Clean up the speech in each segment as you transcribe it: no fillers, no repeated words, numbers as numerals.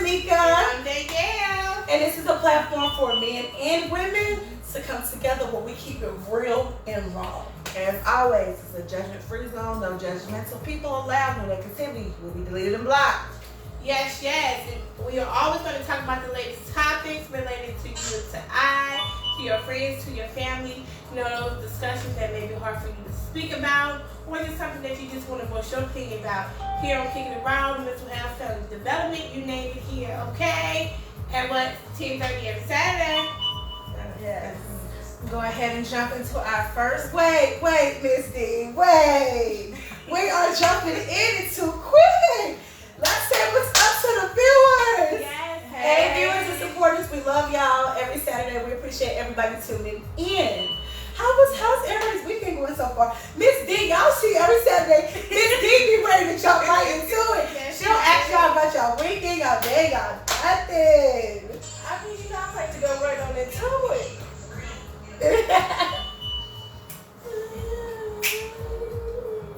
Tanika. I'm Danielle. And this is a platform for men and women to come together where we keep it real and raw. As always, it's a judgment-free zone, no judgmental people allowed, no negativity will be deleted and blocked. Yes. And we are always going to talk about the latest topics related to you, to I, to your friends, to your family. You know, those discussions that may be hard for you to speak about, or just something that you just want to voice your opinion about. Here on Kickin Around, mental health, family development, you name it here, okay? And what, 10:30 every Saturday? Yes. Go ahead and jump into our first. Wait, Miss D, wait. We are jumping in too quick. Let's say what's up to the viewers. Yes. Hey, viewers and supporters, we love y'all every Saturday. We appreciate everybody tuning in. How's everybody's weekend going so far? Miss D, y'all see every Saturday, Miss D be ready to jump right into it. Yes, She'll ask y'all about y'all weekend, y'all day, y'all nothing. I mean, you know, I like to go right on into it.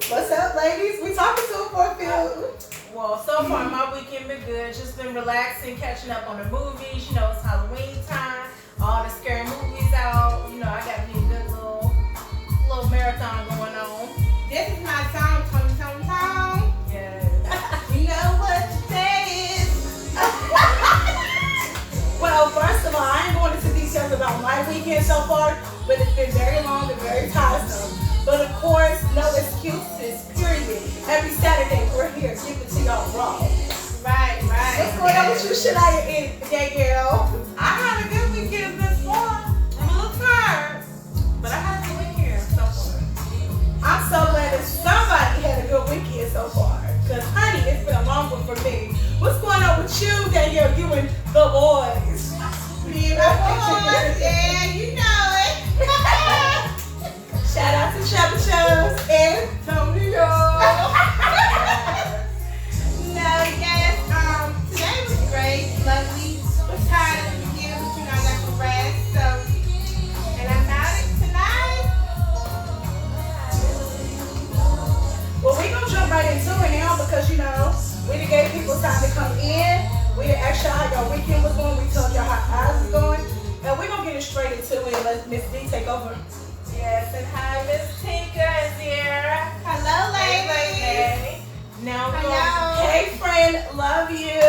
What's up, ladies? We talking to them for a few. Well, so far my weekend been good. Just been relaxing, catching up on the movies. You know, it's Halloween time. All the scary movies out. You know, I got me a good little marathon going on. This is my song, Tone. Yes. You know what today is. Well, first of all, I ain't going into details about my weekend so far, but it's been very long and very tiresome. But of course, no excuses, period. Every Saturday, we're here giving it to y'all raw. Right. What's going on with you, Shania and Danielle? I had a good weekend this far. I'm a little tired, but I had a good weekend so far. I'm so glad that somebody had a good weekend so far. Because, honey, it's been a long one for me. What's going on with you, Danielle, you and the boys? Yeah, you know it. Shout out to Chubby Chubs and Tonio. Today was great, lovely. Was tired of the weekend, but you know I got some rest, so. And I'm out tonight. Well, we gonna jump right into it now because, you know, we done gave people time to come in. We done asked y'all how your weekend was going. We told y'all how ours was going. And we're gonna get it straight into it and let Miss D take over. Yes, and hi, Miss Tinka is here. Hello, ladies. Hey. Now we're going. Hello. Hey, friend, love you.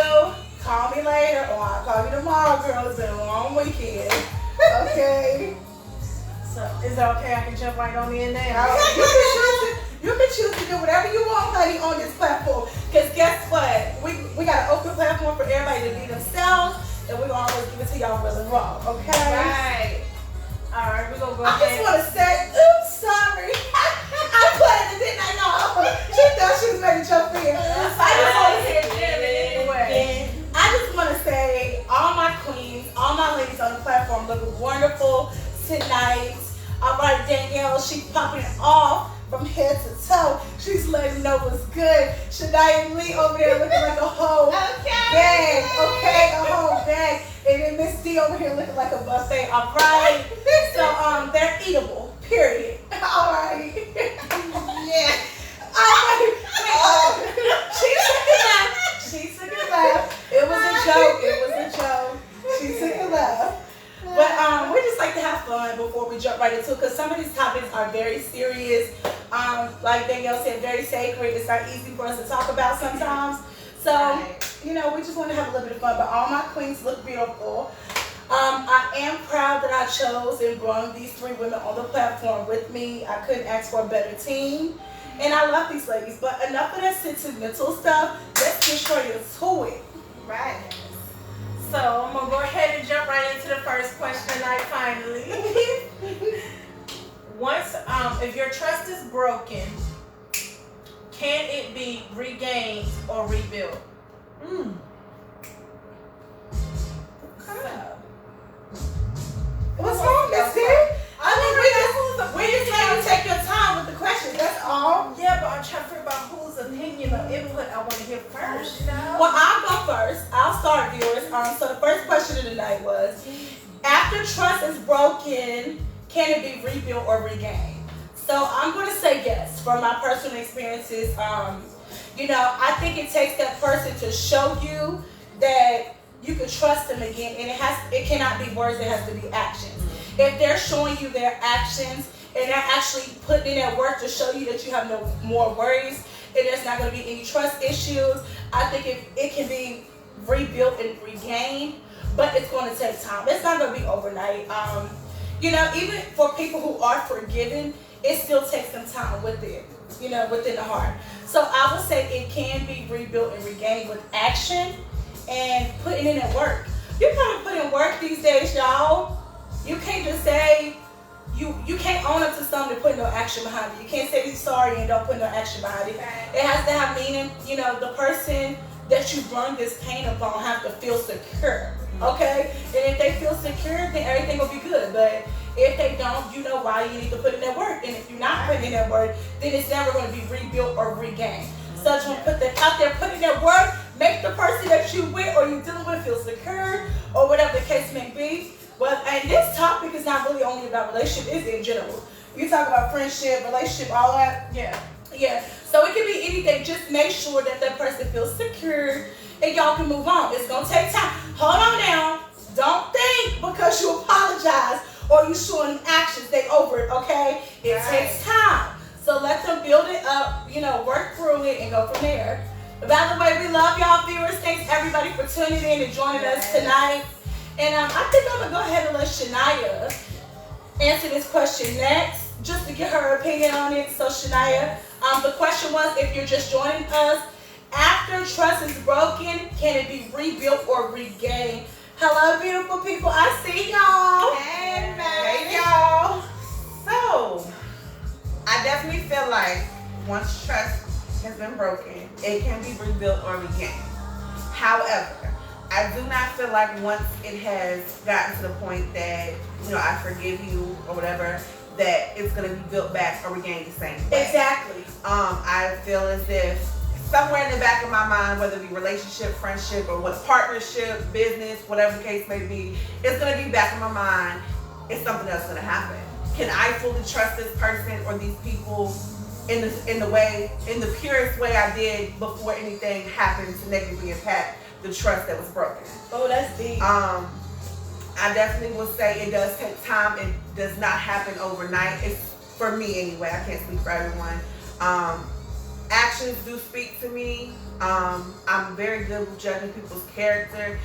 Call me later or I'll call you tomorrow, girl. It's been a long weekend. Okay. So, is it okay? I can jump right on in there. You can choose to do whatever you want, honey, on this platform. Because guess what? We got an open platform for everybody to be themselves, and we're going to always give it to y'all real and raw, okay? Right. All right, we're going to go I ahead. just want to say, oops, sorry. I played it, didn't I know? She thought she was ready to jump in. I just want to say, I just want to say, all my queens, all my ladies on the platform look wonderful tonight. All right, Danielle, she's popping it off from head to toe. She's letting me know what's good. Shania and Lee over there looking like a whole bag, okay, a whole bag. And then Miss D over here looking like a buffet. All right. So they're eatable. Period. All right. Yeah. All right. She took a laugh. She took a laugh. It was a joke. She took a laugh. But we just like to have fun before we jump right into it because some of these topics are very serious. Like Danielle said, very sacred. It's not easy for us to talk about sometimes. So, you know, we just want to have a little bit of fun. But all my queens look beautiful. I am proud that I chose and brought these three women on the platform with me. I couldn't ask for a better team. And I love these ladies. But enough of that sentimental stuff. Let's get straight into it. Right. So I'm going to go ahead and jump right into the first question tonight, finally. Once, if your trust is broken, can it be regained or rebuilt? What's wrong, Miss D? We just let you take your time with the questions. That's all. Yeah, but I'm trying to figure out whose opinion or input I want to hear first. Well, I'll go first. I'll start, viewers. So the first question of the night was, after trust is broken, can it be rebuilt or regained? So I'm going to say yes. From my personal experiences, you know, I think it takes that person to show you that you can trust them again, and it cannot be words, it has to be actions. If they're showing you their actions and they're actually putting in that work to show you that you have no more worries and there's not going to be any trust issues, I think it can be rebuilt and regained, but it's going to take time. It's not going to be overnight. Even for people who are forgiven, it still takes some time within the heart. So I would say it can be rebuilt and regained with action and putting in that work. You gotta put in work these days, y'all. You can't just say you can't own up to something and put no action behind it. You can't say you're sorry and don't put no action behind it. It has to have meaning. The person that you bring this pain upon have to feel secure. Okay? And if they feel secure, then everything will be good. But if they don't, you know why you need to put in that work. And if you're not putting in that work, then it's never going to be rebuilt or regained. So I just want to put that out there, put in that work, make the person that you with or you're dealing with feel secure or whatever the case may be. Well, and this topic is not really only about relationship, it's in general. You talk about friendship, relationship, all that. Yeah. So it can be anything. Just make sure that that person feels secure and y'all can move on. It's going to take time. Hold on now. Don't think because you apologize or you showing actions, they over it, okay? It takes time. So let them build it up, work through it and go from there. By the way, we love y'all viewers. Thanks everybody for tuning in and joining us tonight. And I think I'm going to go ahead and let Shania answer this question next, just to get her opinion on it. So Shania, the question was, if you're just joining us, after trust is broken, can it be rebuilt or regained? Hello, beautiful people. I see y'all. Hey, y'all. So, I definitely feel like once trust has been broken, it can be rebuilt or regained. However, I do not feel like once it has gotten to the point that, I forgive you or whatever, that it's going to be built back or regained the same way. Exactly. I feel as if somewhere in the back of my mind, whether it be relationship, friendship, or what partnership, business, whatever the case may be, it's going to be back in my mind. It's something else going to happen. Can I fully trust this person or these people in the purest way I did before anything happened to negatively impact the trust that was broken? Oh, that's deep. I definitely will say it does take time. It does not happen overnight. It's for me anyway. I can't speak for everyone. Actions do speak to me. I'm very good with judging people's character.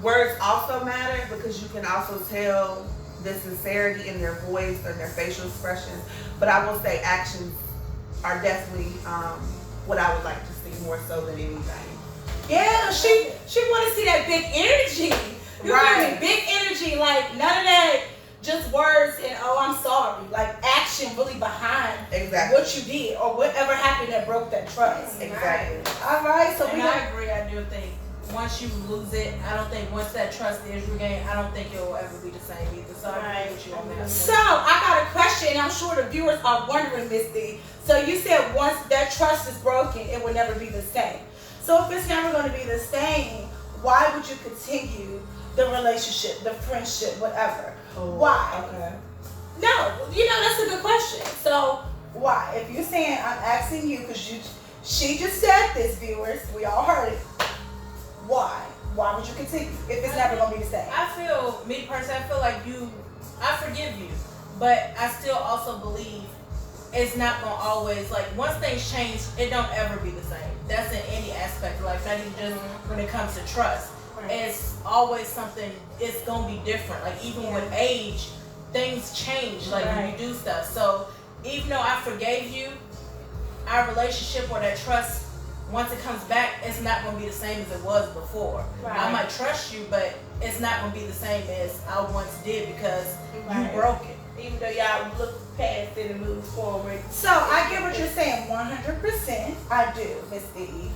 Words also matter because you can also tell the sincerity in their voice or their facial expressions. But I will say actions are definitely what I would like to see more so than anything. Yeah, she want to see that big energy. You right. Big energy, like none of that just words and I'm sorry. Like action really behind what you did or whatever happened that broke that trust. Exactly. All right, so I agree. I do think once you lose it, I don't think once that trust is regained, I don't think it will ever be the same either. So I agree with you on that. So I got a question, and I'm sure the viewers are wondering, Miss D. So you said once that trust is broken, it will never be the same. So if it's never going to be the same, why would you continue the relationship, the friendship, whatever? Why? Okay. No, that's a good question. So why? If you're saying, I'm asking you because she just said this, viewers, we all heard it. Why? Why would you continue if it's never going to be the same? Me personally, I feel like I forgive you, but I still also believe it's not going to always, like, once things change, it don't ever be the same. That's in any aspect of life, not even just when it comes to trust. Right. It's always something, it's going to be different. Like, even with age, things change, like, when you do stuff. So, even though I forgave you, our relationship or that trust, once it comes back, it's not going to be the same as it was before. Right. I might trust you, but it's not going to be the same as I once did because you broke it. Even though y'all look past it and move forward. So I get what you're saying 100%. I do, Miss D.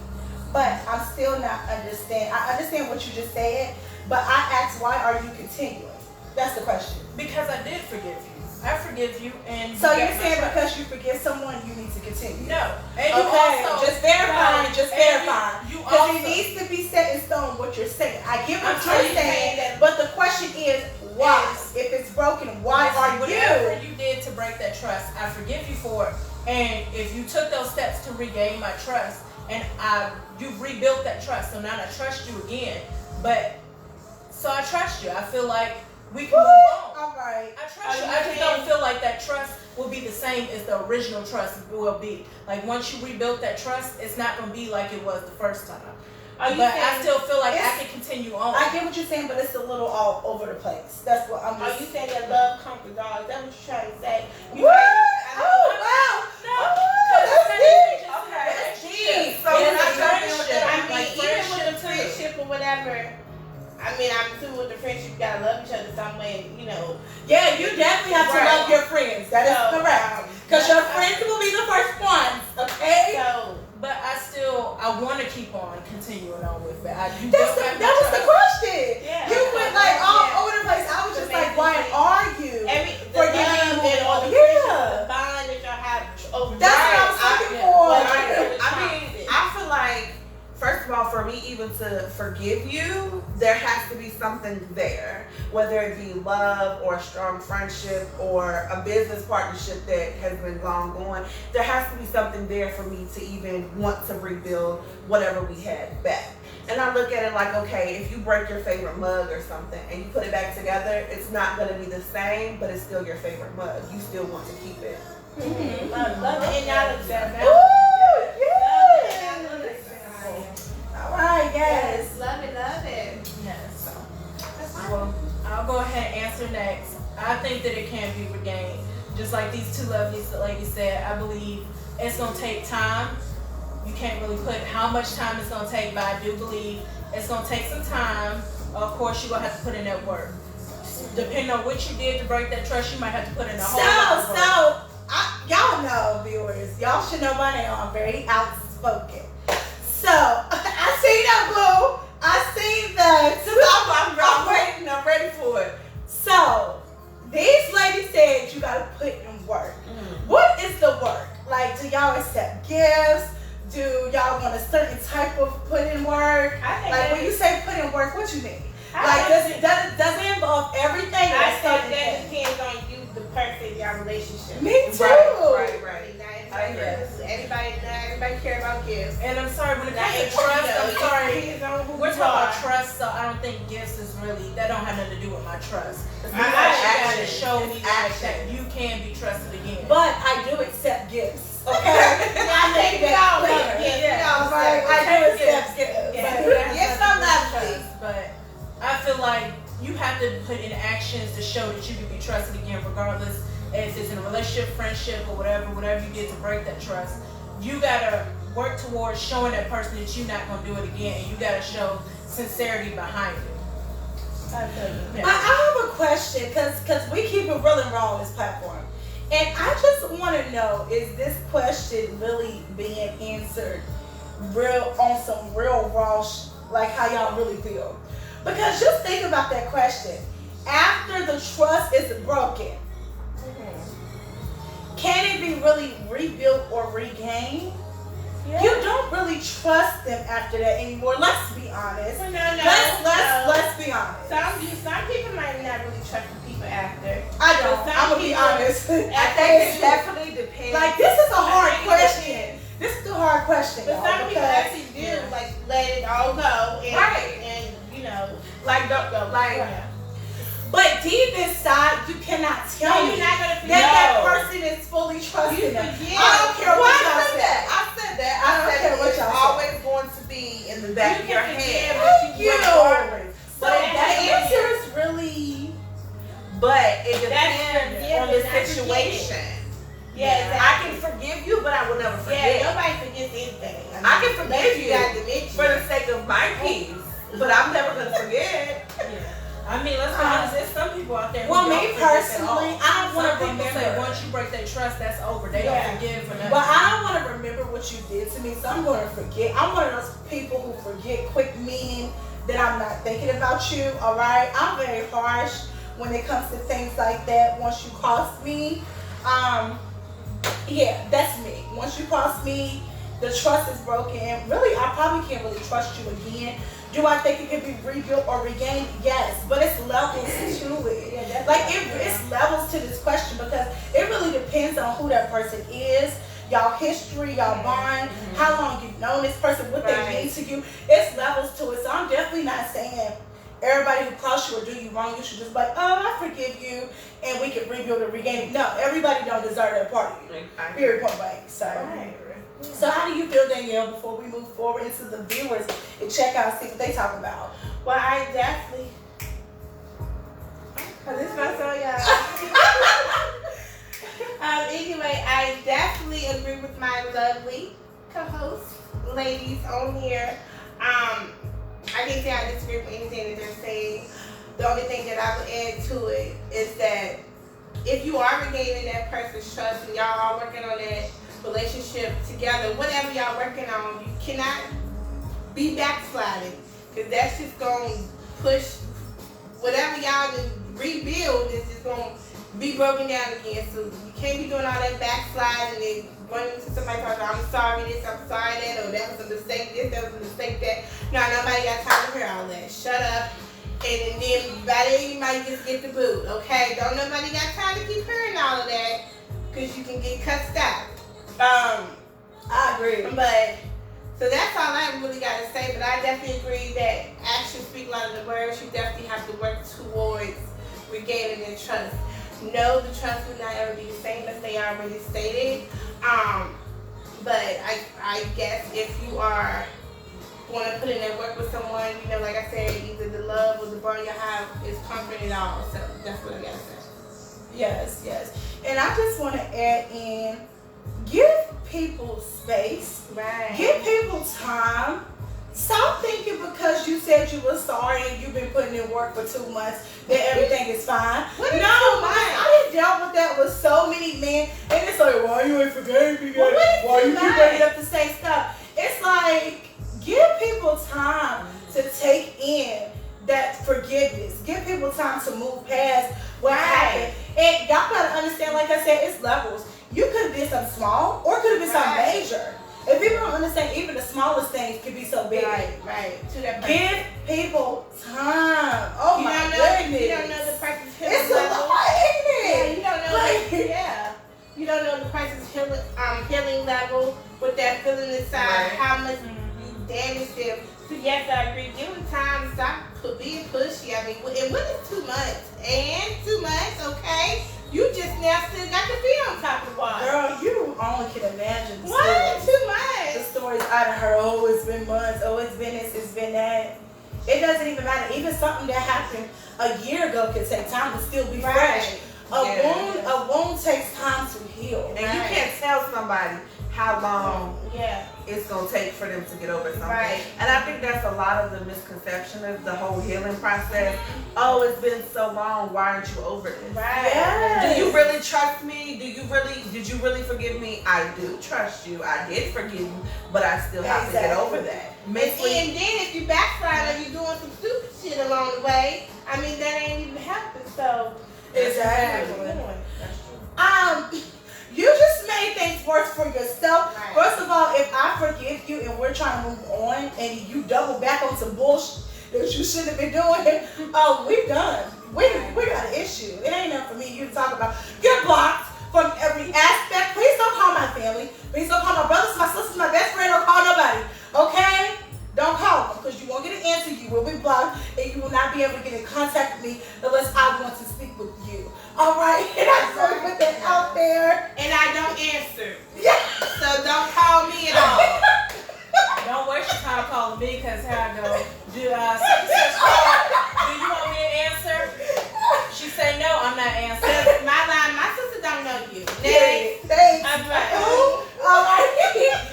But I'm still not understand. I understand what you just said, but I asked, why are you continuing? That's the question. Because I did forgive you. I forgive you, and so you're saying because you forgive someone, you need to continue? No. And okay, also, just verifying, because it also needs to be set in stone what you're saying. I get what you're saying, but the question is, why? If it's broken, why are you? Whatever you did to break that trust, I forgive you for it. And if you took those steps to regain my trust, and you've rebuilt that trust. So now I trust you again. But so I trust you. I feel like we can move on. All right. I trust you. I just don't feel like that trust will be the same as the original trust will be. Like once you rebuild that trust, it's not gonna be like it was the first time. But I still feel like I can continue on. I get what you're saying, but it's a little all over the place. That's what I'm just. Are you saying that love conquers all? Is that what you're trying to say? What? Oh, wow. That's deep. That's deep. So even when I jump in with that, I mean, like even with the friendship friendship or whatever. I mean, I'm assuming with the friendship, you gotta love each other some way, you know. Yeah, you definitely have to love your friends. That is correct. Because your friends will be the first ones, okay? So, but I want to keep on continuing on with it. That was the question. Yeah. You went like all over the place. I was just like, why are you? the love and all the Yeah. the bond that y'all have over That's what I was looking for. I feel like, first of all, for me even to forgive you, there has to be something there. Whether it be love or a strong friendship or a business partnership that has been long going, there has to be something there for me to even want to rebuild whatever we had back. And I look at it like, okay, if you break your favorite mug or something and you put it back together, it's not going to be the same, but it's still your favorite mug. You still want to keep it. Mm-hmm. Love it, and y'all look that. All right, yes. Love it. Yes. Well, I'll go ahead and answer next. I think that it can be regained. Just like these two lovelies ladies said, I believe it's going to take time. You can't really put how much time it's going to take, but I do believe it's going to take some time. Of course, you're going to have to put in that work. Depending on what you did to break that trust, you might have to put in a whole lot of work. Y'all know, viewers. Y'all should know by now. I'm very outspoken. So, I seen that, boo. I seen that. I'm waiting. I'm ready for it. So, these ladies said you gotta put in work. What is the work? Like, do y'all accept gifts? Do y'all want a certain type of put in work? Like, when you say put in work, what you mean? Like, does it involve everything? I think that depends on you, the person, your relationship. Me too. Right. Everybody care about gifts. And I'm sorry, when it comes to trust, I'm sorry. We're talking about trust, so I don't think gifts is really, that don't have nothing to do with my trust. You gotta show me that you can be trusted again. But I do accept gifts. Okay? I think we all love gifts. I do accept gifts. Yes, I'm lovely. But I feel like you have to put in actions to show that you can be trusted again, regardless if it's in a relationship, friendship, or whatever you did to break that trust. You gotta work towards showing that person that you're not gonna do it again, and you gotta show sincerity behind it. I have a question, because we keep it real and raw on this platform. And I just want to know, is this question really being answered real on some real raw, like how y'all really feel? Because just think about that question. After the trust is broken, can it be really rebuilt or regained? Yeah. You don't really trust them after that anymore. Let's be honest. No. Let's be honest. Some people might not really trust the people after. I don't. I'm gonna be honest. I think it definitely depends. Like, this is a hard question. This is a hard question. But some people actually do like let it all go and you know, like don't go like. But deep inside, you cannot tell me you're not gonna that person is fully trusting them. I don't care what y'all said. I said that. I don't care what y'all said. Always going to be in the back of your head. Thank you. So But the answer is really. But it depends on the situation. Yeah, exactly. I can forgive you, but I will never forget. Yeah, nobody forgets anything. I can forgive you for the sake of my peace, but I'm never gonna forget. I mean, let's be honest, there's some people out there who Well, don't me forget at personally, all. I don't want to Some people remember. say once you break that trust, that's over. They don't forgive for nothing. But I don't want to remember what you did to me, so I'm going to forget. I'm one of those people who forget quick, meaning that I'm not thinking about you, all right? I'm very harsh when it comes to things like that. Once you cross me, yeah, that's me. Once you cross me, the trust is broken. Really, I probably can't really trust you again. Do I think it can be rebuilt or regained? Yes, but it's levels to it. Like, it's levels to this question, because it really depends on who that person is. y'all history, y'all bond, how long you've known this person, what they mean to you. It's levels to it. So I'm definitely not saying everybody who crossed you or do you wrong, you should just be like, oh, I forgive you, and we can rebuild and regain. No, everybody don't deserve that part of you. Period, point blank. So how do you feel, Danielle, before we move forward into the viewers and check out, see what they talk about? Well, I definitely. This my song, y'all. Anyway, I definitely agree with my lovely co-hosts, ladies on here. I can't say I disagree with anything that they're saying. The only thing that I would add to it is that if you are regaining that person's trust and y'all are working on that relationship together, whatever y'all working on, you cannot be backsliding, because that's just going to push whatever y'all rebuild is just going to be broken down again. So you can't be doing all that backsliding and running to somebody talking, I'm sorry this, I'm sorry that, or that was a mistake this, that was a mistake that. No, nobody got time to hear all that. Shut up. And then by then you might just get the boot, okay? Don't nobody got time to keep hearing all of that, because you can get cussed out. I agree. But, so that's all I really got to say. But I definitely agree that actions speak louder than words. You definitely have to work towards regaining their trust. No, the trust will not ever be the same as they already stated. But I guess if you are want to put in that work with someone, you know, like I said, either the love or the bond you have is comfort it all. So that's what I got to say. Yes. And I just want to add in, give people space. Right. Give people time. Stop thinking because you said you were sorry and you've been putting in work for 2 months that everything is fine. What is I done dealt with that with so many men, and it's like, why you ain't forgave me yet? Why you keep bringing up the same stuff? It's like, give people time to take in that forgiveness. Give people time to move past what happened. And y'all gotta understand, like I said, it's levels. You could have been something small or could have been something major. If people don't understand, even the smallest things can be so big. Right. To that person. Give people time. Oh my goodness. You don't know the person's healing it's level. Yeah, you don't know. You don't know the person's healing level, what that feeling inside, how much you damaged them. So yes, I agree. Give them time to stop being pushy. I mean, and what is 2 months? And 2 months, okay? You just now still got the feet on top of the water. Girl, you only can imagine the what? stories. 2 months? The stories out of her. Oh, it's been months. Oh, it's been this. It's been that. It doesn't even matter. Even something that happened a year ago can take time to still be fresh. A wound takes time to heal. And you can't tell somebody how long it's going to take for them to get over something. Right. And I think that's a lot of the misconception of the whole healing process. Oh, it's been so long. Why aren't you over this? Right. Yes. Do you really trust me? Did you really forgive me? I do trust you. I did forgive you, but I still have to get over that. And then if you backslide or you're doing some stupid shit along the way, I mean, that ain't even helping. So Exactly. That's true. You just made things worse for yourself. Right. First of all, if I forgive you and we're trying to move on and you double back on some bullshit that you shouldn't have been doing, we done. We got an issue. It ain't nothing for me and you to talk about. You're blocked from every aspect. Please don't call my family. Please don't call my brothers, my sisters, my best friend. Don't call nobody. Okay? Don't call them because you won't get an answer. You will be blocked and you will not be able to get in contact with me unless I want to speak with you. All right? And I just want to put that out there. And I don't answer. Yeah. So don't call me at all. Don't waste your time calling me because here I go. Do you want me to answer? She said no, I'm not answering. My sister don't know you. Thanks. I'm right. All right.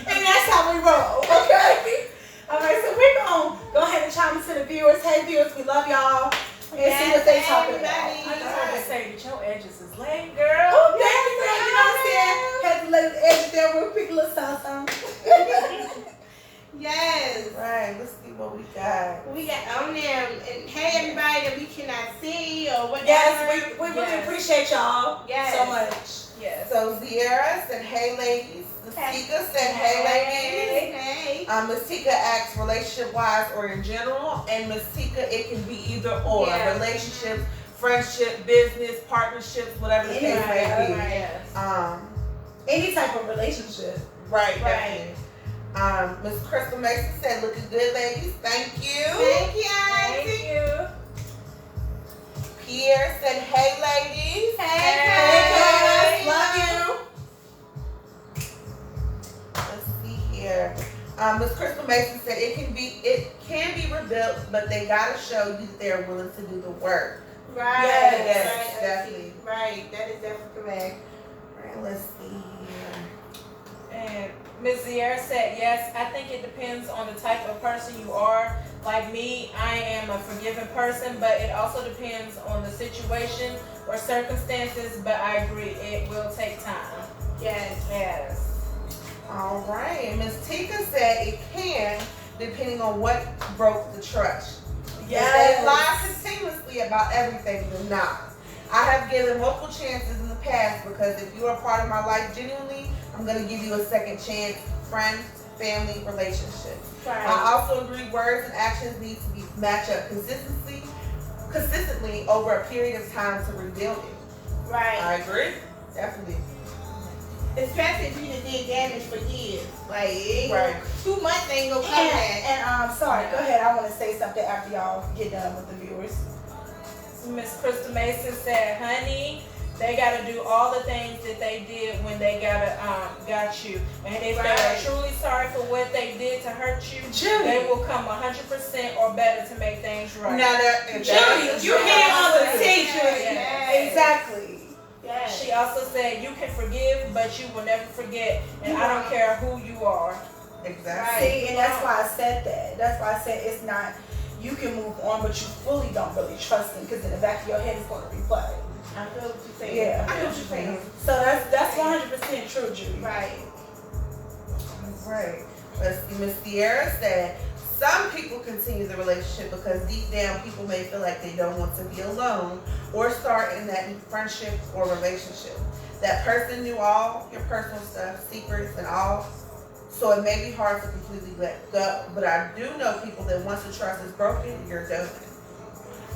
And that's how we roll. Okay? All right, so we're going to go ahead and chime into the viewers. Hey, viewers, we love y'all. And see what they talking about. I just want to say that your edges is lame, girl. Oh, thank you, girl. You know what I'm saying? Had to let the edge there real quick, a little something. Yes. Right, let's see what we got. We got on there. And hey, everybody that we cannot see or whatever. Yes, we really appreciate y'all so much. Yes. So Zierra said, hey ladies. Mastika said, hey ladies. Hey. Mastika asks relationship-wise or in general. And Mastika, it can be either or. Yeah. Relationships, friendship, business, partnerships, whatever the case may be. Yes. any type of relationship. Right. Right. Miss Crystal Mason said, "Looking good, ladies. Thank you." Thank you, Thank Auntie. you. Pierre said, "Hey, ladies." Hey, guys, love Let's see here. Miss Crystal Mason said, "It can be rebuilt, but they gotta show you that they're willing to do the work." Right. Yes, Right, definitely. Right. That is definitely correct. Right, let's see here. And Ms. Sierra said, yes, I think it depends on the type of person you are. Like me, I am a forgiving person, but it also depends on the situation or circumstances, but I agree, it will take time. Yes. Yes. All right. And Miss Tika said it can, depending on what broke the trust. Yes. They lie continuously about everything, do not. I have given multiple chances in the past because if you are part of my life genuinely, I'm going to give you a second chance. Friends, family, relationships. Right. I also agree words and actions need to be match up consistently over a period of time to rebuild it. Right. I agree. Definitely. Especially if you done did damage for years. Like, it ain't Right. 2 months ain't gonna come back. And sorry, go ahead. I want to say something after y'all get done with the viewers. Miss Crystal Mason said, honey, they gotta do all the things that they did when they got you. And if they are truly sorry for what they did to hurt you, they will come 100% or better to make things right. Now that Judy, you hit on the T, Judy. Yes. Exactly. Yes. She also said, you can forgive, but you will never forget. And I don't care who you are. Exactly. See, and that's why I said that. That's why I said it's not, you can move on, but you fully don't really trust them because in the back of your head it's going to replay. I feel what you're saying. Yeah. I know what you're saying. So that's 100% true, Judy. Right. Right. Let's see. Miss Sierra said, some people continue the relationship because deep down people may feel like they don't want to be alone or start in that new friendship or relationship. That person knew all your personal stuff, secrets and all, so it may be hard to completely let go. But I do know people that once the trust is broken, you're done.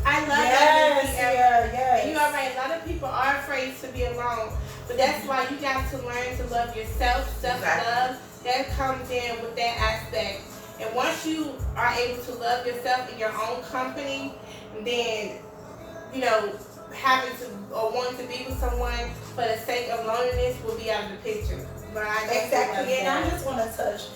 I love that. Yes, yeah, yes. And you are right. A lot of people are afraid to be alone, but that's why you got to learn to love yourself. Self-love that comes in with that aspect. And once you are able to love yourself in your own company, then having to or wanting to be with someone for the sake of loneliness will be out of the picture. But I Exactly. And I just want to touch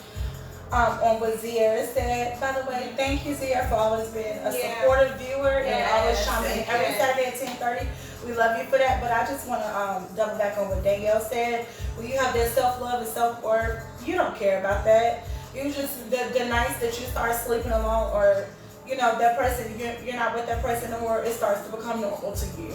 on what Zia said. By the way, thank you, Zia, for always being a supportive viewer and always chiming in every Saturday at 10:30. We love you for that. But I just want to double back on what Danielle said. When you have that self-love and self-worth, you don't care about that. You just, the nights that you start sleeping alone or, that person, you're not with that person no more, it starts to become normal to you.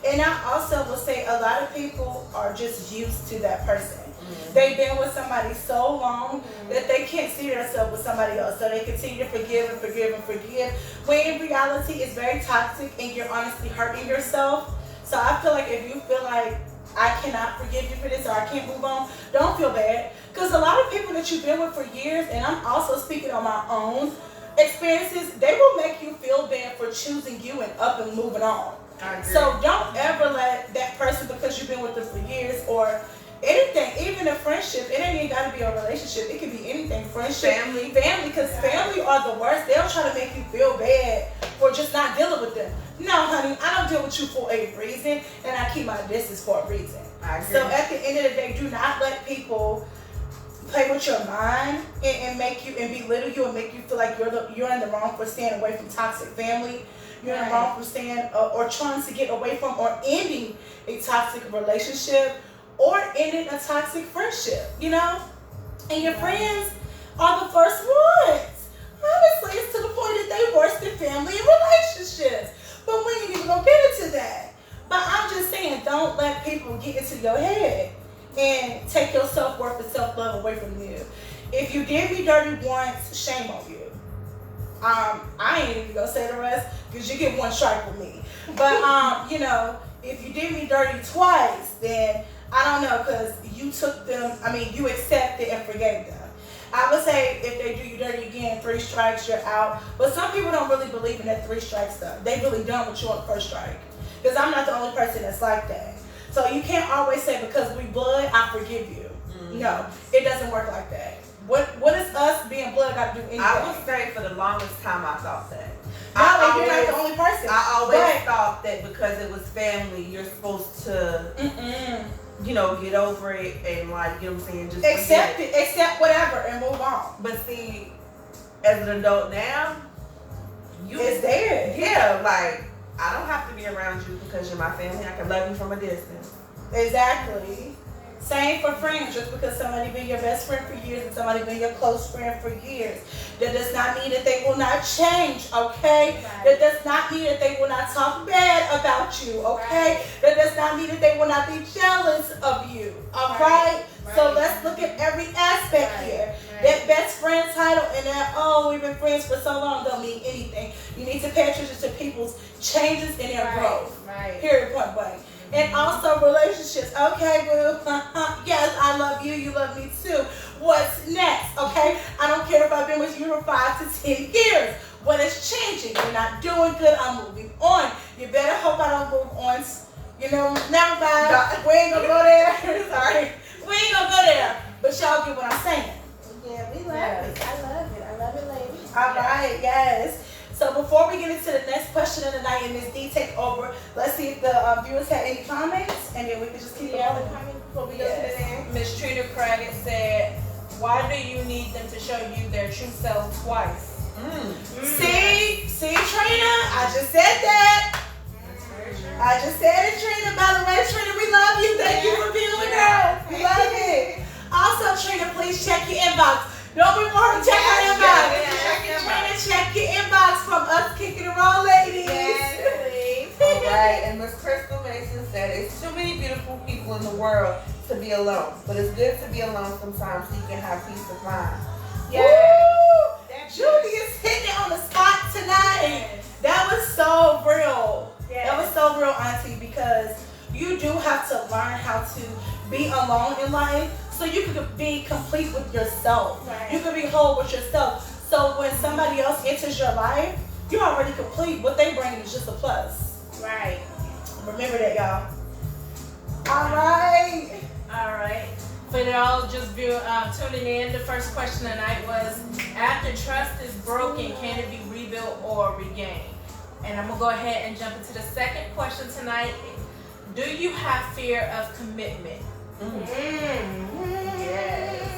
And I also will say a lot of people are just used to that person. Mm-hmm. They've been with somebody so long that they can't see themselves with somebody else. So they continue to forgive and forgive and forgive. When in reality, it's very toxic and you're honestly hurting yourself. So I feel like if you feel like I cannot forgive you for this or I can't move on, don't feel bad. Because a lot of people that you've been with for years, and I'm also speaking on my own experiences, they will make you feel bad for choosing you and up and moving on. So don't ever let that person, because you've been with them for years or anything, even a friendship, it ain't even got to be a relationship. It could be anything, friendship, family, because family are the worst. They'll try to make you feel bad for just not dealing with them. No, honey, I don't deal with you for a reason, and I keep my distance for a reason. So at the end of the day, do not let people play with your mind and make you and belittle you and make you feel like you're in the wrong for staying away from toxic family. You're in the wrong for staying or trying to get away from or ending a toxic relationship or ending a toxic friendship, And your friends are the first ones. Honestly, it's to the point that they worse than family and relationships. But we ain't even gonna get into that. But I'm just saying, don't let people get into your head and take your self-worth and self-love away from you. If you did me dirty once, shame on you. I ain't even gonna say the rest because you get one strike with me. But if you did me dirty twice, then I don't know, because you took them. You accepted and forgave them. I would say if they do you dirty again, 3 strikes, you're out. But some people don't really believe in that 3 strike stuff. They really done with you on the first strike. Because I'm not the only person that's like that. So you can't always say because we blood, I forgive you. No, it doesn't work like that. What is us being blood got to do anything? I would say for the longest time I thought that. No, you're not the only person. I always thought that because it was family, you're supposed to, you know, get over it and like, you know what I'm saying, just accept it, accept whatever, and move on. But see, as an adult now, it's there. Yeah, like I don't have to be around you because you're my family. I can love you from a distance. Exactly. Same for friends. Just because somebody been your best friend for years and somebody been your close friend for years, that does not mean that they will not change, okay? Right. That does not mean that they will not talk bad about you, okay? Right. That does not mean that they will not be jealous of you, all right? So let's look at every aspect here. That best friend title and that, oh, we've been friends for so long don't mean anything. You need to pay attention to people's changes in their growth. Period, point blank. And also relationships. Okay, boo. Yes, I love you. You love me too. What's next? Okay? I don't care if I've been with you for 5 to 10 years. What is changing? You're not doing good. I'm moving on. You better hope I don't move on. You know, never mind. We ain't gonna go there. Sorry. We ain't gonna go there. But y'all get what I'm saying. Yeah, we love it. I love it. I love it, ladies. All right, yes. So before we get into the next question of the night and Ms. D take over, let's see if the viewers have any comments, and then we can just keep going. Before we go to the next. Miss Trina Craggett said, "Why do you need them to show you their true self twice?" See, Trina, I just said that. I just said it, Trina. By the way, Trina, we love you. Thank you for being with us. We love it. Also, Trina, please check your inbox. Don't be worried. Check your inbox. Trina, check your inbox from us kicking the roll, ladies. Yes, please. All right. And Miss Crystal Mason said, "It's too many beautiful people in the world to be alone, but it's good to be alone sometimes so you can have peace of mind." Yes. Julie is hitting it on the spot tonight. Yes. That was so real. Yes. That was so real, Auntie, because you do have to learn how to be alone in life so you can be complete with yourself. Right. You can be whole with yourself. So when somebody else enters your life, you're already complete. What they bring is just a plus. Right. Remember that, y'all. All right. All right. For y'all just tuning in, the first question tonight was, after trust is broken, can it be rebuilt or regained? And I'm going to go ahead and jump into the second question tonight. Do you have fear of commitment? Yes.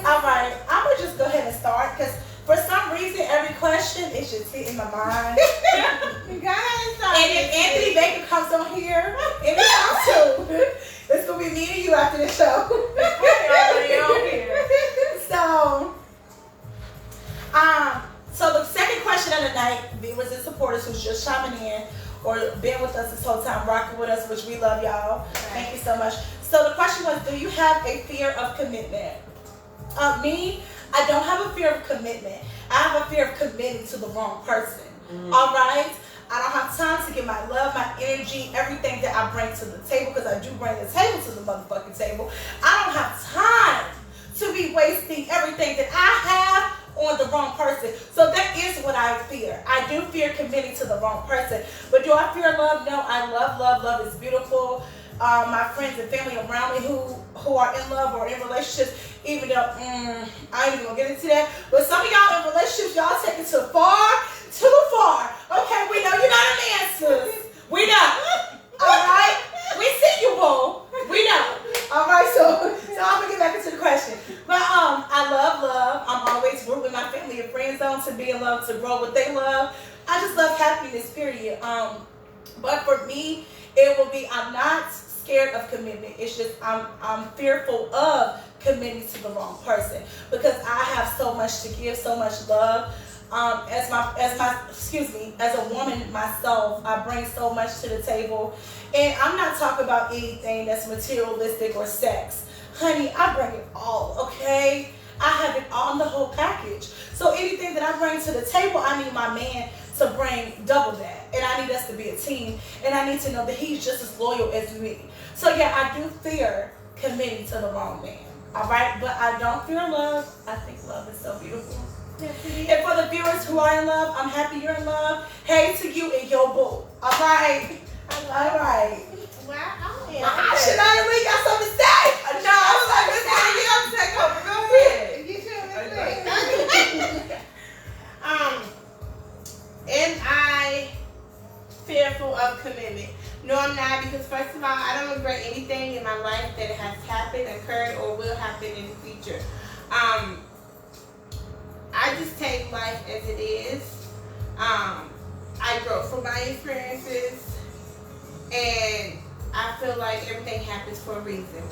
All right. I'm going to just go ahead and start because for some reason, every question is just hitting my mind. You gotta start. And if Anthony Baker comes on here, and it's out too, it's going to be me and you after the show. Already on here. So the second question of the night, viewers and supporters who's just chiming in or been with us this whole time, rocking with us, which we love y'all. Right. Thank you so much. So the question was, do you have a fear of commitment? Me, I don't have a fear of commitment. I have a fear of committing to the wrong person. All right? I don't have time to give my love, my energy, everything that I bring to the table, because I do bring the table to the motherfucking table. I don't have time to be wasting everything that I have on the wrong person. So that is what I fear. I do fear committing to the wrong person. But do I fear love? No, I love love. Love is beautiful. My friends and family around me who are in love or in relationships, even though I ain't even gonna get into that. But some of y'all in relationships, y'all take it too far. Okay, we know you're not a man, sis. We know. All right, we see you, boo. We know. All right, so I'm gonna get back into the question. But I love love. I'm always rooting my family and friends on to be in love, to grow what they love. I just love happiness, period. But for me, it will be, I'm not scared of commitment. It's just I'm fearful of committing to the wrong person because I have so much to give, so much love. As a woman myself, I bring so much to the table. And I'm not talking about anything that's materialistic or sex. Honey, I bring it all, okay? I have it all in the whole package. So anything that I bring to the table, I need my man to bring double that. And I need us to be a team. And I need to know that he's just as loyal as me. So yeah, I do fear committing to the wrong man. All right? But I don't fear love. I think love is so beautiful. And for the viewers who are in love, I'm happy you're in love. Hey to you and your boo. All right? All right. Well, I am. Should I at least got something to say? No, I was like, this thing, you got to take over. Go ahead. You sure? Am I fearful of commitment? No, I'm not, because first of all, I don't regret anything in my life that has happened, occurred, or will happen in the future. I just take life as it is. I grow from my experiences, and I feel like everything happens for a reason.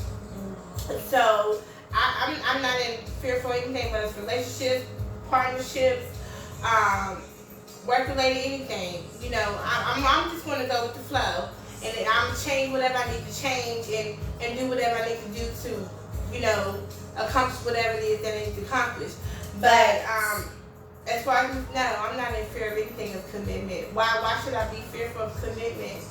So I'm not in fearful of anything, whether it's relationships, partnerships, work related, anything. You know, I'm just going to go with the flow, and then I'm gonna change whatever I need to change, and do whatever I need to do to, you know, accomplish whatever it is that I need to accomplish. But as far as no, I'm not in fear of anything of commitment. Why should I be fearful of commitment?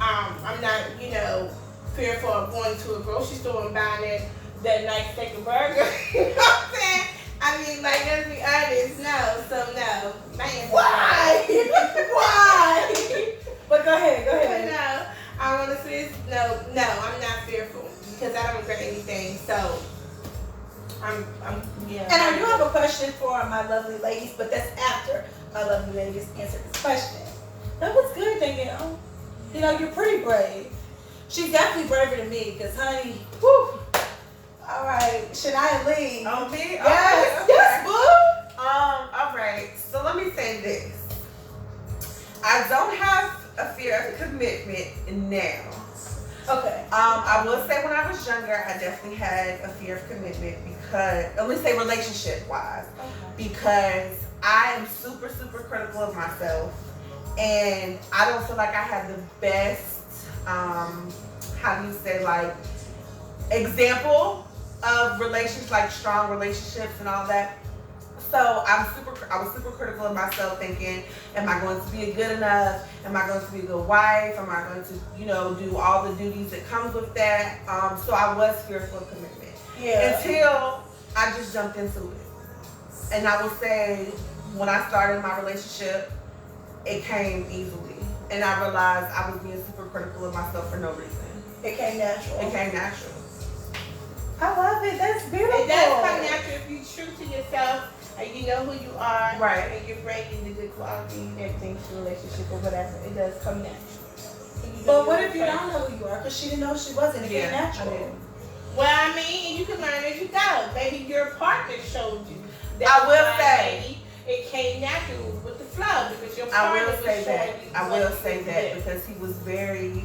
I'm not, you know, fearful of going to a grocery store and buying that nice steak and burger. You know what I'm saying? I mean, like, let's be honest, no. So no, man. Why? Why? But go ahead. But no, I want to say no, I'm not fearful because I don't regret anything. So yeah. And I do have a question for my lovely ladies, but that's after my lovely ladies answer this question. That was good, Danielle. You know, you're pretty brave. She's definitely braver than me, because, honey, whew. All right, Shania Lee. On me? Yes, Okay. yes, boo. All right. So let me say this. I don't have a fear of commitment now. Okay. I will say when I was younger, I definitely had a fear of commitment because, let me say relationship wise, because I am super, super critical of myself, and I don't feel like I have the best, how do you say, like, example of relationships, like strong relationships and all that. So I was super critical of myself, thinking, am I going to be good enough? Am I going to be a good wife? Am I going to, you know, do all the duties that comes with that? So I was fearful of commitment. Yeah. Until I just jumped into it. And I will say, when I started my relationship, it came easily. And I realized I was being super critical of myself for no reason. It came natural. It came natural. I love it. That's beautiful. It does come natural if you're true to yourself and you know who you are, Right. and you're bringing the good quality and everything to a relationship or whatever. It does come natural. But what if you don't know who you are? Because she didn't know she wasn't. It came Yeah, natural. I did. Well, I mean, you can learn as you go. Maybe your partner showed you. I will why say. maybe it came natural with the flow because your I partner will was say showing that. you. I what will you say could that do. because he was very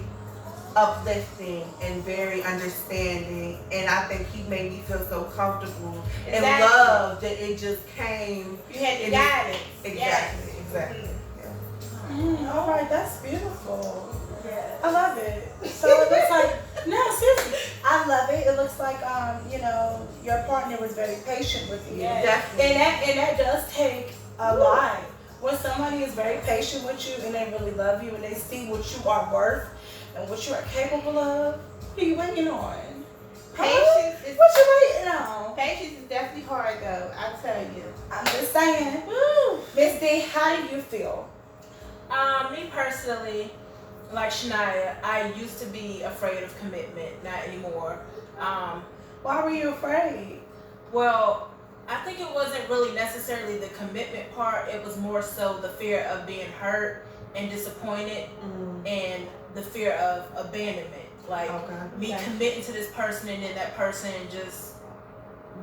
uplifting and very understanding, and I think he made me feel so comfortable and Exactly. loved that it just came. You had the it guidance. Exactly, Yes. exactly. Mhm. All right, that's beautiful. Yeah. I love it. So it looks like, no, seriously, I love it. It looks like, you know, your partner was very patient with you. Yes. Definitely. And that does take a lot. When somebody is very patient with you and they really love you and they see what you are worth and what you are capable of, who you waiting on? Patience is What you waiting on? Patience is definitely hard though, I'll tell you. I'm just saying. Woo! Miss D, how do you feel? Me personally, like Shania, I used to be afraid of commitment, not anymore. Why were you afraid? Well, I think it wasn't really necessarily the commitment part. It was more so the fear of being hurt and disappointed, and the fear of abandonment. Like me committing to this person and then that person just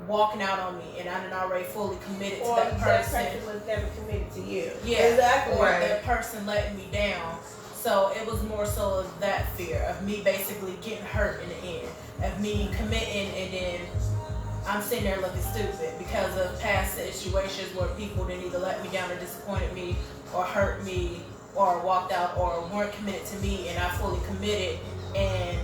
walking out on me, and I'm already fully committed to Or that person. was never committed to you. Yeah, Exactly. or Right. that person letting me down. So it was more so of that fear of me basically getting hurt in the end, of me committing and then I'm sitting there looking stupid because of past situations where people didn't either let me down or disappointed me or hurt me or walked out or weren't committed to me, and I fully committed and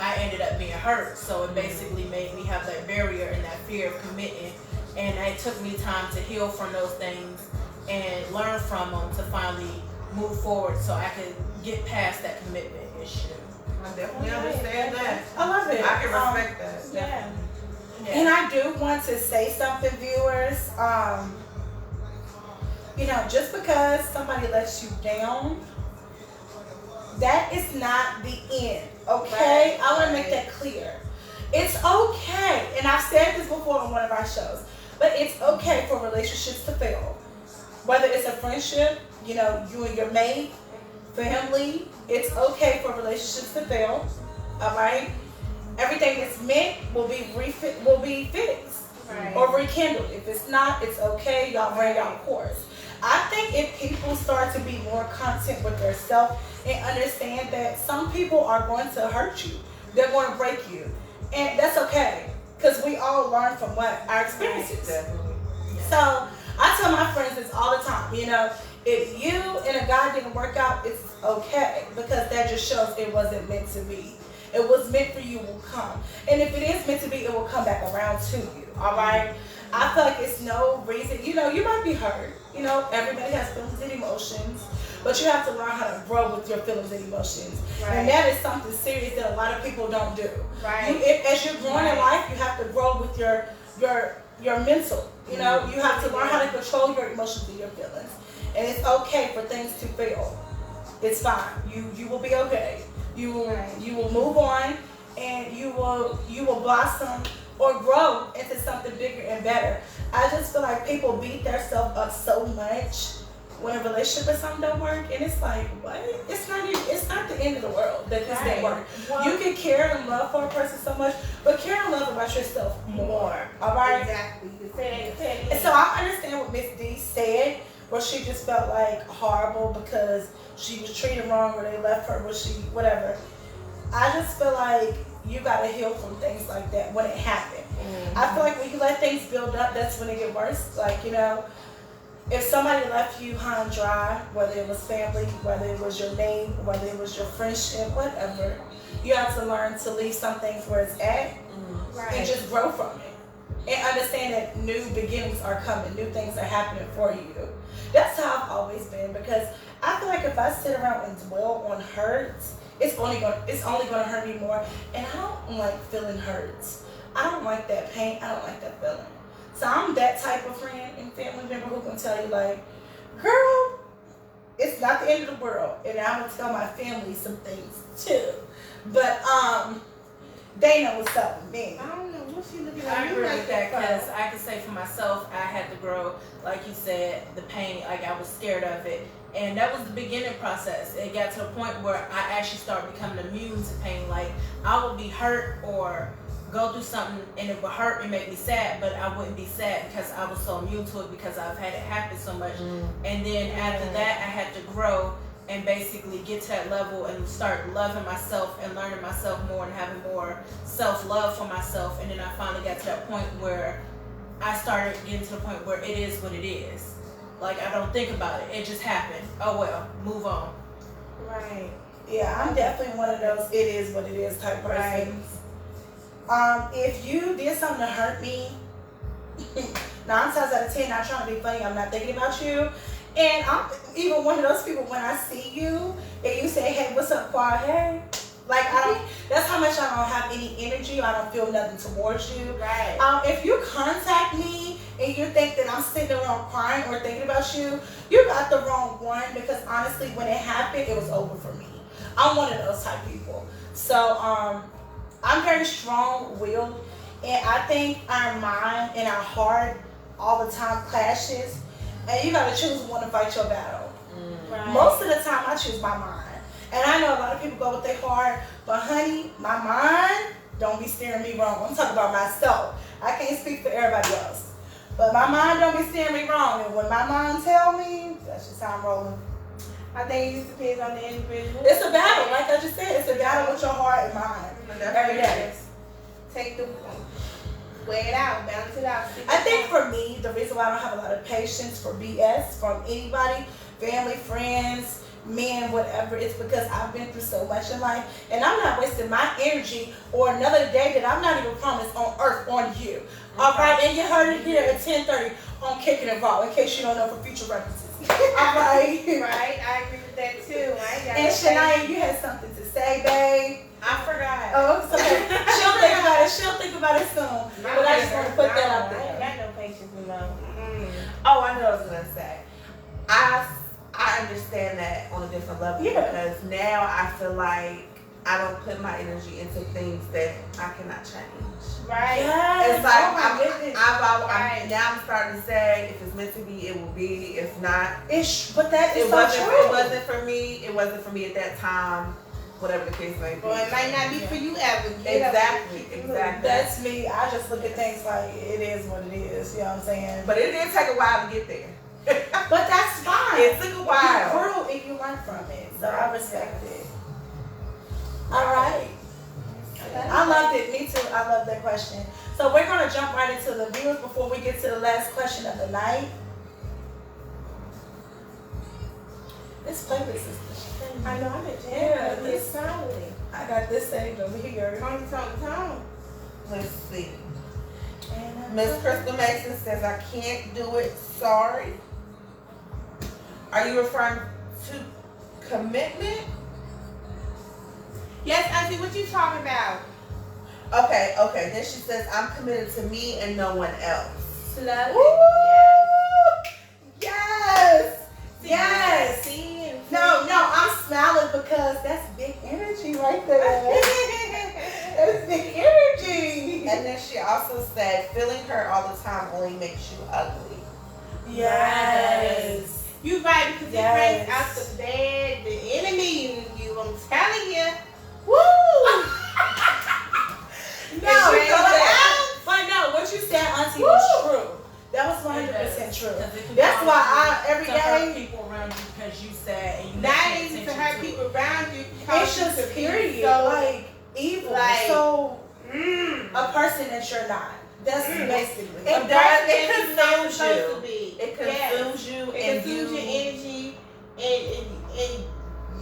I ended up being hurt. So it basically made me have that barrier and that fear of committing, and it took me time to heal from those things and learn from them to finally move forward so I could get past that commitment issue. I definitely understand that. I love it. I can respect that. Yeah. And I do want to say something, viewers. You know, just because somebody lets you down that is not the end. Okay, I want to make that clear. It's okay, and I've said this before on one of our shows, but it's okay for relationships to fail. Whether it's a friendship, you know, you and your mate, family, it's okay for relationships to fail. All right, everything that's meant will be fixed or rekindled. If it's not, it's okay. Y'all ran y'all course. I think if people start to be more content with themselves and understand that some people are going to hurt you, they're going to break you, and that's okay, because we all learn from what our experiences. So I tell my friends this all the time. You know, if you and a guy didn't work out, it's okay, because that just shows it wasn't meant to be. It was meant for you, will come, and if it is meant to be, it will come back around to you. All right. I feel like it's no reason. You know, you might be hurt. You know, everybody has feelings and emotions, but you have to learn how to grow with your feelings and emotions. And that is something serious that a lot of people don't do. As you're growing in life, you have to grow with your mental. You know, you have to learn how to control your emotions and your feelings. And it's okay for things to fail. It's fine. You will be okay. You will move on, and you will blossom or grow into something bigger and better. I just feel like people beat themselves up so much when a relationship or something don't work, and it's like, what? It's not the end of the world that this didn't work. Well, you can care and love for a person so much, but care and love about yourself more. All right? Exactly. And so I understand what Miss D said, where she just felt like horrible because she was treated wrong, or they left her, or whatever. I just feel like you gotta heal from things like that when it happened. I feel like when you let things build up, that's when it get worse. Like, you know, if somebody left you high and dry, whether it was family, whether it was your mate, whether it was your friendship, whatever, you have to learn to leave some things where it's at and just grow from it. And understand that new beginnings are coming, new things are happening for you. That's how I've always been, because I feel like if I sit around and dwell on hurts, it's only gonna hurt me more. And I don't like feeling hurts. I don't like that pain. I don't like that feeling. So I'm that type of friend and family member who can tell you, like, girl, it's not the end of the world. And I'm gonna tell my family some things too. But they know what's up with me. I don't know. What's she looking I at? agree with that, because I can say for myself, I had to grow, like you said, the pain, like I was scared of it. And that was the beginning process. It got to the point where I actually started becoming immune to pain. Like, I would be hurt or go through something and it would hurt and make me sad, but I wouldn't be sad because I was so immune to it, because I've had it happen so much. And then after that, I had to grow and basically get to that level and start loving myself and learning myself more and having more self-love for myself. And then I finally got to that point where I started getting to the point where it is what it is. Like, I don't think about it. It just happened. Oh well, move on. Right. Yeah, I'm definitely one of those it is what it is type person. If you did something to hurt me, 9 times out of 10, not trying to be funny, I'm not thinking about you. And I'm even one of those people, when I see you and you say, hey, what's up, Quad? Hey. Like, that's how much I don't have any energy. I don't feel nothing towards you. Right. If you contact me and you think that I'm sitting around crying or thinking about you, you got the wrong one, because honestly, when it happened, it was over for me. I'm one of those type people. So, I'm very strong-willed, and I think our mind and our heart all the time clashes, and you gotta choose one to fight your battle. Most of the time, I choose my mind. And I know a lot of people go with their heart, but honey, my mind don't be steering me wrong. I'm talking about myself. I can't speak for everybody else. But my mind don't be steering me wrong. And when my mind tell me, that's just how I'm rolling. I think it just depends on the individual. It's a battle. Like I just said, it's a battle with your heart and mind. Every day. Weigh it out, balance it out. I think for me, the reason why I don't have a lot of patience for BS from anybody, family, friends, men, whatever, it's because I've been through so much in life, and I'm not wasting my energy or another day that I'm not even promised on earth on you. All right, and you heard it here at 10:30 on Kickin in case you don't know, for future references. All right. Right, I agree with that too. And Shania, you had something to say, babe. I forgot. Oh, it's okay. She'll think about it. She'll think about it soon. But I just want to put that out there. I ain't got no patience, you know. Oh, I know what I was gonna say. I understand that on a different level Yeah. because now I feel like I don't put my energy into things that I cannot change. Right. Yes. It's like Oh my goodness. now I'm starting to say if it's meant to be, it will be. If not, But that is it so wasn't. true. It wasn't for me. It wasn't for me at that time. Whatever the case may be. Well, it might not be for you ever. Get up Exactly. and keep it Exactly. That's me. I just look at things like it is what it is. You know what I'm saying? But it did take a while to get there. But that's fine. It took a while. You grew and you learned from it. So I respect it. All right. I loved it. Me too. I love that question. So we're going to jump right into the viewers before we get to the last question of the night. This playlist is the shit. I know I'm a Yeah, jam. this- It's solid. I got this saved over here. Tone. Let's see. And, Miss Crystal Mason says, I can't do it. Sorry. Are you referring to commitment? Yes, Auntie, what you talking about? Okay. Then she says, I'm committed to me and no one else. Love Woo! it. Yes. See, Yes. see, and No, I'm smiling because that's big energy right there. That's big energy. And then she also said, feeling hurt all the time only makes you ugly. Yes. You right, because Yes. it brings out the bad, the enemy in you. I'm telling you. Woo! No, It brings it but no, what you said, Auntie, was true. That was 100% true. That's why I every to hurt day. people around you because you said and you Not pay even to attention hurt it. people around you. It's just period, So, like evil. like, So mm, a person that you're not. That's basically. It a does. person It that you're not consumes supposed you. to be. It Yes. consumes you It and consumes you. your energy and It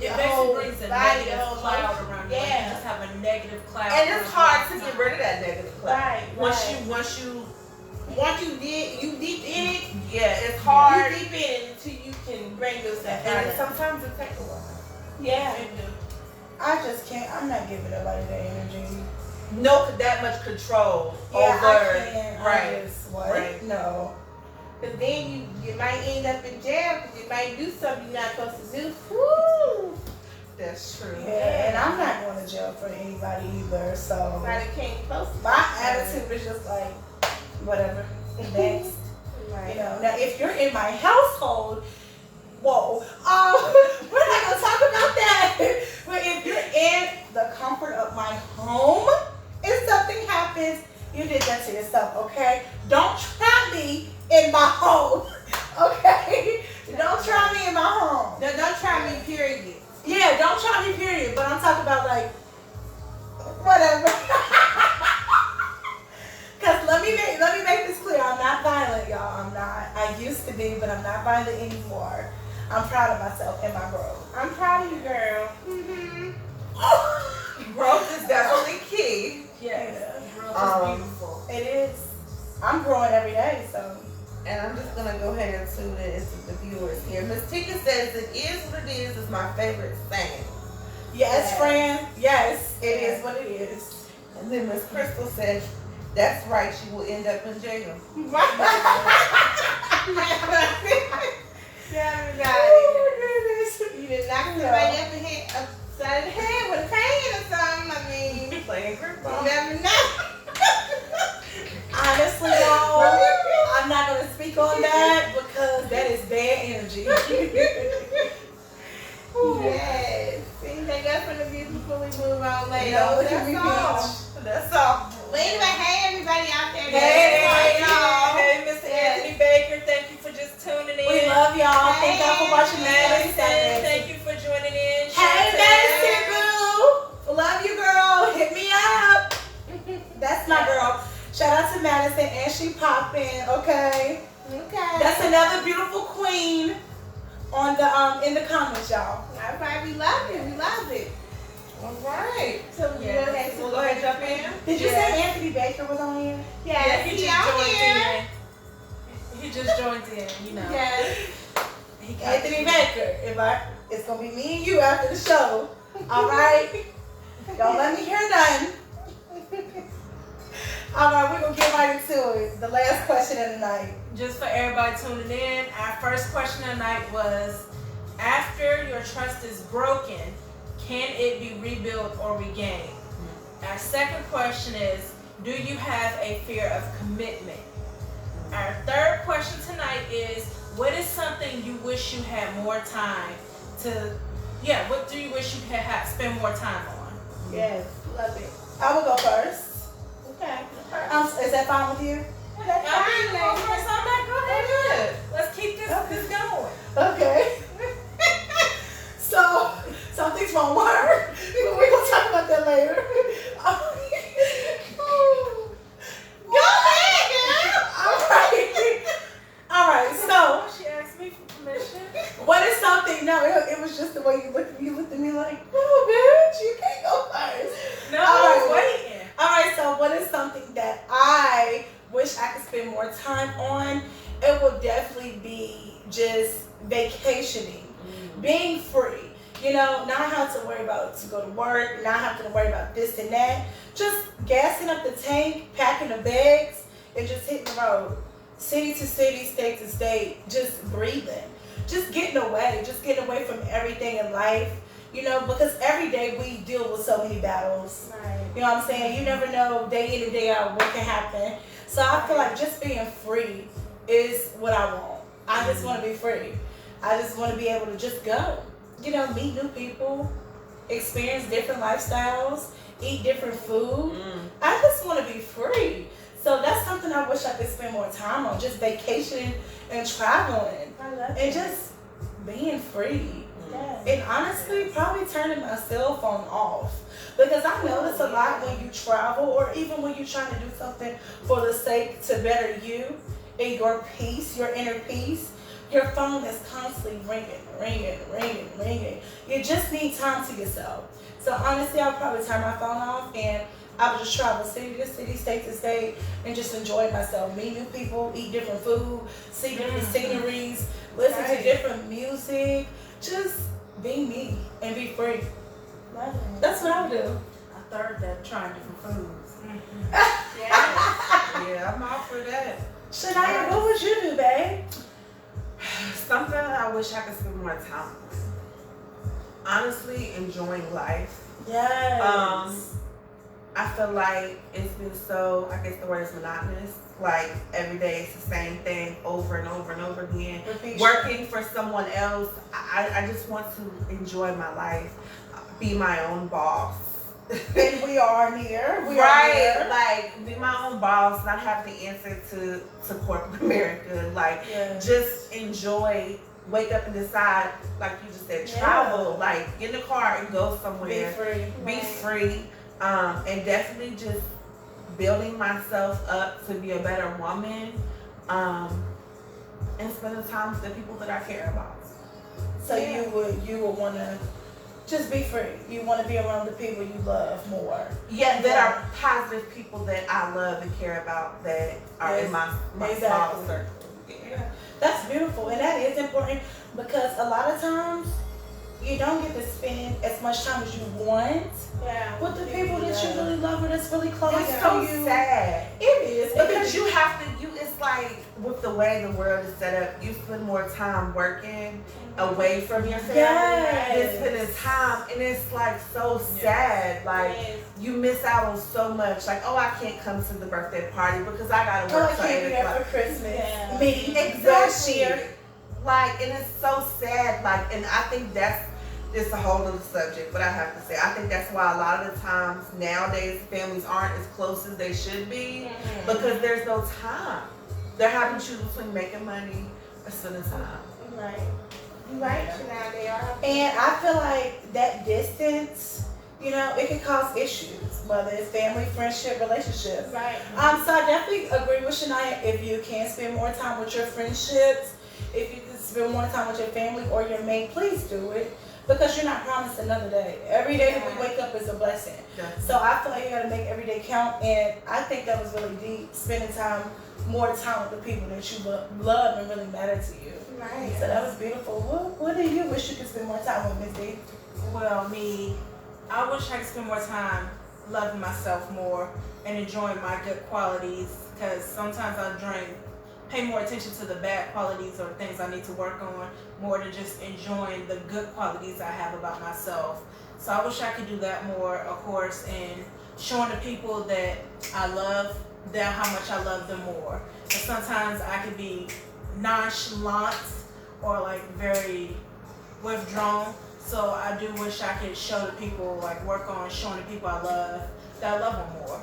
your basically whole brings a body, negative your whole cloud life. around you. Like, Yeah. you just have a negative cloud. And it's around hard you. to get rid of that negative cloud. Right. Once right. you, Once you deep in it, yeah, it's hard. you deep in it until you can bring yourself out And of it. sometimes it takes a while. Yeah. I just can't. I'm not giving nobody that energy. No, that much control Yeah, over. I can't. Right. I just, what? Right. No. Because then you might end up in jail because you might do something you're not supposed to do. Woo! That's true. Yeah, and I'm not going to jail for anybody either. So Somebody came close. my attitude is just like, whatever. Next. Right. You know. Now, if you're in my household, whoa. We're not gonna talk about that. But if you're in the comfort of my home, if something happens, you did that to yourself, okay? Don't try me in my home, okay? Don't try me in my home. No, don't try me, period. Yeah, don't try me, period. But I'm talking about like, whatever. Cause let me make this clear. I'm not violent, y'all. I'm not. I used to be, but I'm not violent anymore. I'm proud of myself and my growth. I'm proud of you, girl. Mm-hmm. Growth is definitely key. Yes. Growth Um, is beautiful. It is. I'm growing every day, so. And I'm just gonna go ahead and tune in into the viewers here. Miss Tika says it is what it is my favorite saying. Yes, Yes. friend. Yes, it is what it is. And then Miss Crystal says, that's right, she will end up in jail. You did knock somebody upside the head with a cane or something. I mean, Playing grip you ball. never know. Honestly, y'all, I'm not gonna speak on that because that is bad energy. Yes. Anything else from the views before we move on later? No, That's we all. That's all. Well, anyway, hey everybody out there. Hey, y'all. Hey, Mr. Yes. Anthony Baker, thank you for just tuning in. We love y'all. Thank y'all for watching Madison, Madison. thank you for joining in. Hey, Madison, boo. Love you, girl. Hit me up. That's my girl. Shout out to Madison, and she popping. Okay. Okay. That's another beautiful queen on the in the comments, y'all. All right, we love it. We love it. All right. So we Yes. go ahead We'll go ahead and jump in. Did you Yes. say Anthony Baker was on here? Yes, he he just out joined here. in. He just joined in, you know. Yes. He got Anthony you. Baker. It's gonna be me and you after the show. All right. Don't let me hear nothing. All right, we're gonna get right into it. The last question of the night. Just for everybody tuning in, our first question of the night was, as after trust is broken, can it be rebuilt or regained? Our second question is, do you have a fear of commitment? Our third question tonight is, what is something you wish you had more time to, what do you wish you could have spend more time on? Yes, love it. I will go first. Okay. Is that fine with you? That's I'm fine, going lady. first, I'm not going good. Let's keep this going. Okay. So, something's wrong with her. We're going to talk about that later. Go ahead, girl. All right, so She asked me for permission. what is something? No, it was just the way you looked at me. You looked at me like, oh, bitch, you can't go first. No, All I right. was waiting. All right, so what is something that I wish I could spend more time on? It would definitely be just vacationing, being free. You know, not have to worry about to go to work, not have to worry about this and that. Just gassing up the tank, packing the bags, and just hitting the road. City to city, state to state, just breathing. Just getting away from everything in life. You know, because every day we deal with so many battles. Right. You know what I'm saying? You never know day in and day out what can happen. So I feel like just being free is what I want. I just want to be free. I just want to be able to just go. You know, meet new people, experience different lifestyles, eat different food. I just want to be free. So that's something I wish I could spend more time on. Just vacationing and traveling. I love And just being free. Yes. And honestly, probably turning my cell phone off. Because I notice a lot when you travel or even when you're trying to do something for the sake to better you and your peace, your inner peace, your phone is constantly ringing. You just need time to yourself. So honestly, I'll probably turn my phone off and I would just travel city to city, state to state, and just enjoy myself. Meet new people, eat different food, see different sceneries, listen to different music. Just be me and be free. Love it. That's what I would do. I third that trying different foods. Yeah, I'm all for that. Shania, what would you do, babe? Something I wish I could spend more time on. Honestly, enjoying life. Yes. I feel like it's been so, I guess the word is monotonous. Like every day it's the same thing over and over and over again. Working for someone else, I just want to enjoy my life, be my own boss. And we are near. We are Right, near. like be my own boss, not have to answer to corporate America. Like just enjoy, wake up and decide, like you just said, travel, like get in the car and go somewhere. Be free. And definitely just building myself up to be a better woman, and spending time with the people that I care about. So you would want to just be free. You want to be around the people you love more. Yeah, that are positive people that I love and care about, that are in my small circle. Yeah. That's beautiful, and that is important because a lot of times you don't get to spend as much time as you want with the people that you really love or that's really close It's to so you. sad. It is Because you have to, it's like with the way the world is set up, you spend more time working away from your family than spending time, and it's like so sad. Like you miss out on so much. Like, oh, I can't come to the birthday party because I gotta work till 8 o'clock for Christmas. Yeah. Me, Exactly. Like, and it's so sad. Like, and I think it's a whole other subject, but I have to say, I think that's why a lot of the times nowadays families aren't as close as they should be because there's no time. They're having to choose between making money or spending time. Right. You're right, Shania, they are. And I feel like that distance, you know, it can cause issues, whether it's family, friendship, relationship. Right. So I definitely agree with Shania. If you can spend more time with your friendships, if you can spend more time with your family or your mate, please do it. Because you're not promised another day. Every day that we wake up is a blessing. So I feel like you gotta make every day count. And I think that was really deep, spending more time with the people that you love and really matter to you. Right. So that was beautiful. What do you wish you could spend more time with, Miss D? Well, I wish I could spend more time loving myself more and enjoying my good qualities, because sometimes I drink pay more attention to the bad qualities or things I need to work on more than just enjoying the good qualities I have about myself. So I wish I could do that more, of course, and showing the people that I love them how much I love them more. And sometimes I can be nonchalant or like very withdrawn. So I do wish I could show the people, like work on showing the people I love that I love them more.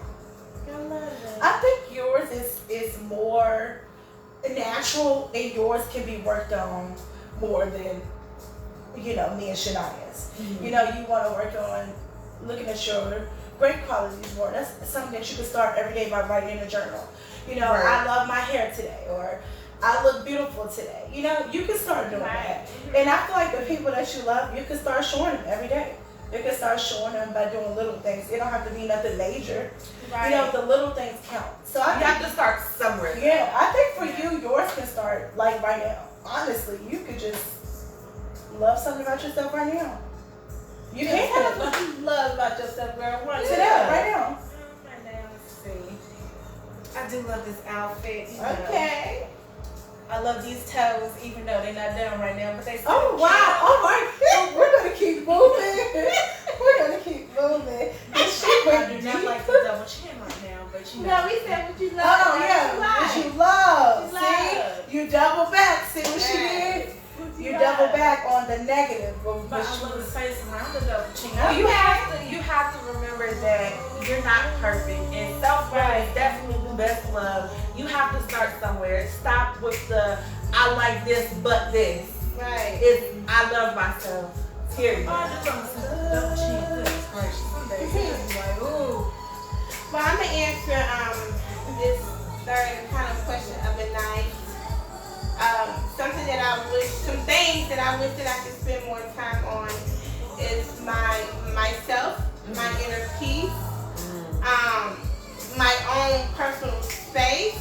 I love it. I think yours is more natural, and yours can be worked on more than me and Shania's. Mm-hmm. You want to work on looking at your great qualities more. That's something that you can start every day by writing in a journal. Right. I love my hair today, or I look beautiful today. You can start doing that. And I feel like the people that you love, you can start showing them every day. You can start showing them by doing little things. It don't have to be nothing major. Right. The little things count. So I You have to start somewhere. yeah, I think for you, yours can start like right now. Honestly, you could just love something about yourself right now. You Tell can us what you love about yourself, girl. Run to today, that. right now. Right now, let's see. I do love this outfit. Okay. I love these toes, even though they're not done right now, but they still Oh wow! Oh my! We're gonna keep moving. We're gonna keep moving. And she I went do not deep. like the double chin right now, but No, we said what you love. Oh yeah, what you love. You love. See, you double back. See what she did? You double back on the negative. But I love the space around the double chin. You have to remember that you're not perfect, and self-love is definitely the best love. You have to start somewhere. Stop with the I like this but this. Right. It's I love myself. Period. Oh, I just love the double chin. Goodness gracious. Some days you just be like, ooh. Well, I'm gonna answer this third kind of question of the night. Some things that I wish that I could spend more time on is myself, my inner peace, my own personal space,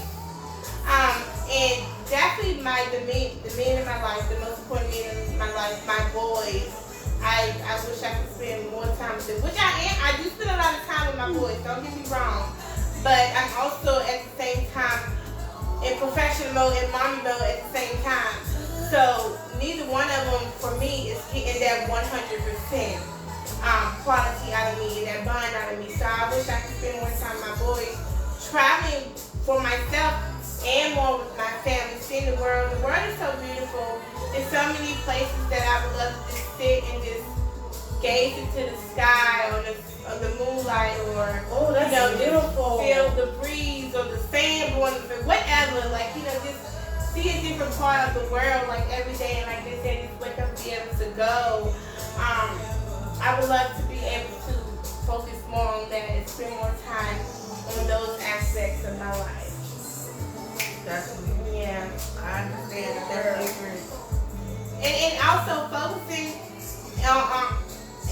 and definitely the men in my life, the most important men in my life, my boys. I wish I could spend more time with them, which I do spend a lot of time with my boys, don't get me wrong, but I'm also at the same time in professional mode and mommy mode at the same time. So neither one of them for me is getting that 100% quality out of me and that bond out of me. So I wish I could spend more time with my boys, traveling for myself and more with my family, seeing the world. The world is so beautiful. There's so many places that I would love to just sit and just gaze into the sky or the moonlight, or Beautiful. feel the breeze or the sand blowing, whatever. Just see a different part of the world, like every day, and like they said, just wake up and be able to go. I would love to be able to focus more on that and spend more time on those aspects of my life. Definitely. Yeah. I understand. I definitely agree. And also focusing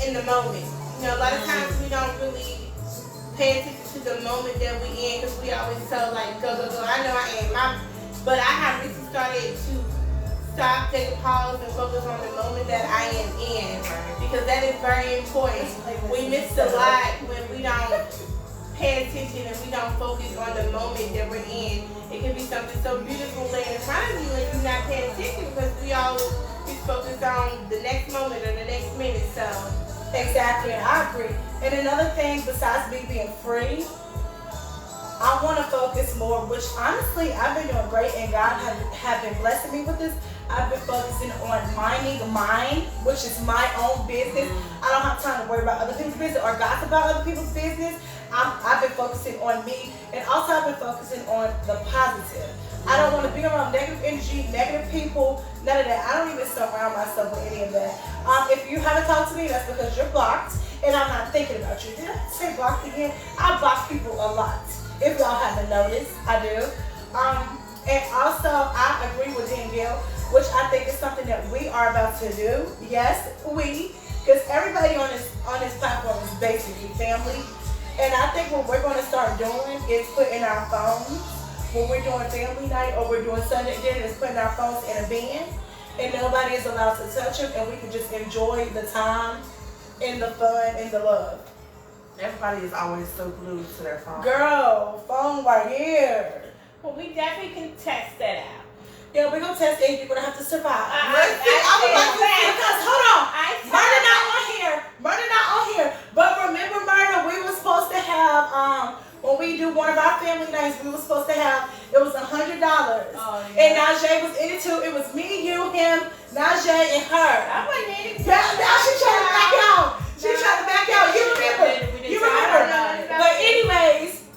in the moment. A lot of times we don't really pay attention to the moment that we in, because we always so like go. I know I am. But I have recently started to stop, take a pause, and focus on the moment that I am in, because that is very important. We miss a lot when we don't pay attention and we don't focus on the moment that we're in. It can be something so beautiful laying in front of you and you're not paying attention, because we always focus on the next moment or the next minute. So Exactly, and I agree. And another thing, besides me being free, I want to focus more, which honestly, I've been doing great, and God have been blessing me with this. I've been focusing on minding mine, which is my own business. I don't have time to worry about other people's business or gossip about other people's business. I've been focusing on me, and also I've been focusing on the positive. I don't want to be around negative energy, negative people, none of that. I don't even surround myself with any of that. If you haven't talked to me, that's because you're blocked, and I'm not thinking about you. Did I say blocked again? I block people a lot. If y'all haven't noticed, I do. And also, I agree with Danielle, which I think is something that we are about to do. Yes, because everybody on this platform is basically family. And I think what we're going to start doing is putting our phones, when we're doing family night or we're doing Sunday dinner, is putting our phones in a bin, and nobody is allowed to touch them, and we can just enjoy the time and the fun and the love. Everybody is always so glued to their phone. Girl, phone right here. Well, we definitely can test that out. Yeah, we're gonna test it. You're gonna have to survive. Let's see. I would like to see. Because hold on, murder not on here. Murder not on here. But remember, murder. We were supposed to have when we do one of our family nights, we were supposed to have it was $100. Oh, yeah. And Najee was in it too. It was me, you, him, Najee, and her. I wasn't in it. Now she trying to back out. She trying to back out. You remember? You remember? But anyways,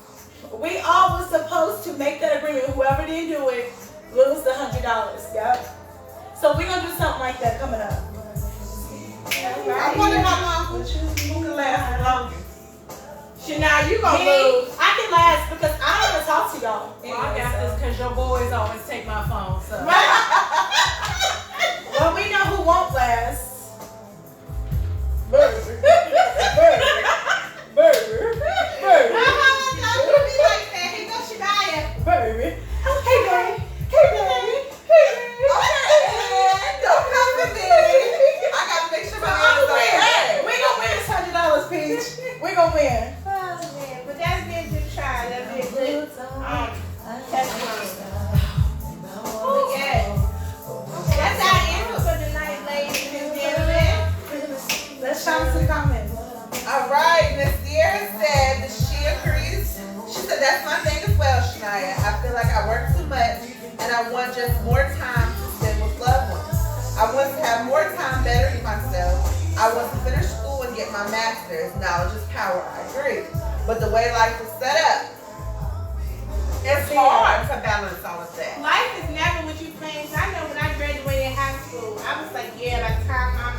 we all was supposed to make that agreement. Whoever didn't do it lose the $100. Yep. So we're gonna do something like that coming up. I wonder how long who can last the longest. Shania, you gonna Me, lose. I can last because I don't want to talk to y'all. Well, I got this because your boys always take my phone. So. Well, we know who won't last. Burger. Burger. Burger. Burger. Don't be like that. Here goes Shania. Burger. Hey, baby. Hey, baby. Hey, baby. Okay, don't come for me. I gotta make sure my I'm hands gonna win. are We gonna win this $100, Peach. We gonna win. Oh man, but that's been a good try. That's been a good testimony. Oh yeah. That's our intro for the night, ladies and gentlemen. Let's shout some comments. All right, Miss Sierra said that she agrees. She said that's my thing as well, Shania. I feel like I work too much and I want just more time to spend with loved ones. I want to have more time bettering myself. I want to finish school and get my master's. Knowledge is power. I agree. But the way life is set up, it's hard to balance all of that. Life is never what you plan. I know when I graduated high school, I was like, yeah, by the time I'm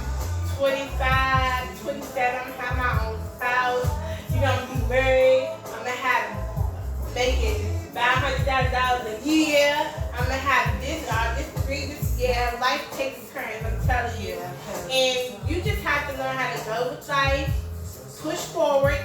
25, 27, I'm gonna have my own house. You know, I'm gonna be married. I'm gonna have making $500,000 a year. I'm gonna have this degree this year. Life takes turns, I'm telling you. And you just have to learn how to go with life, push forward,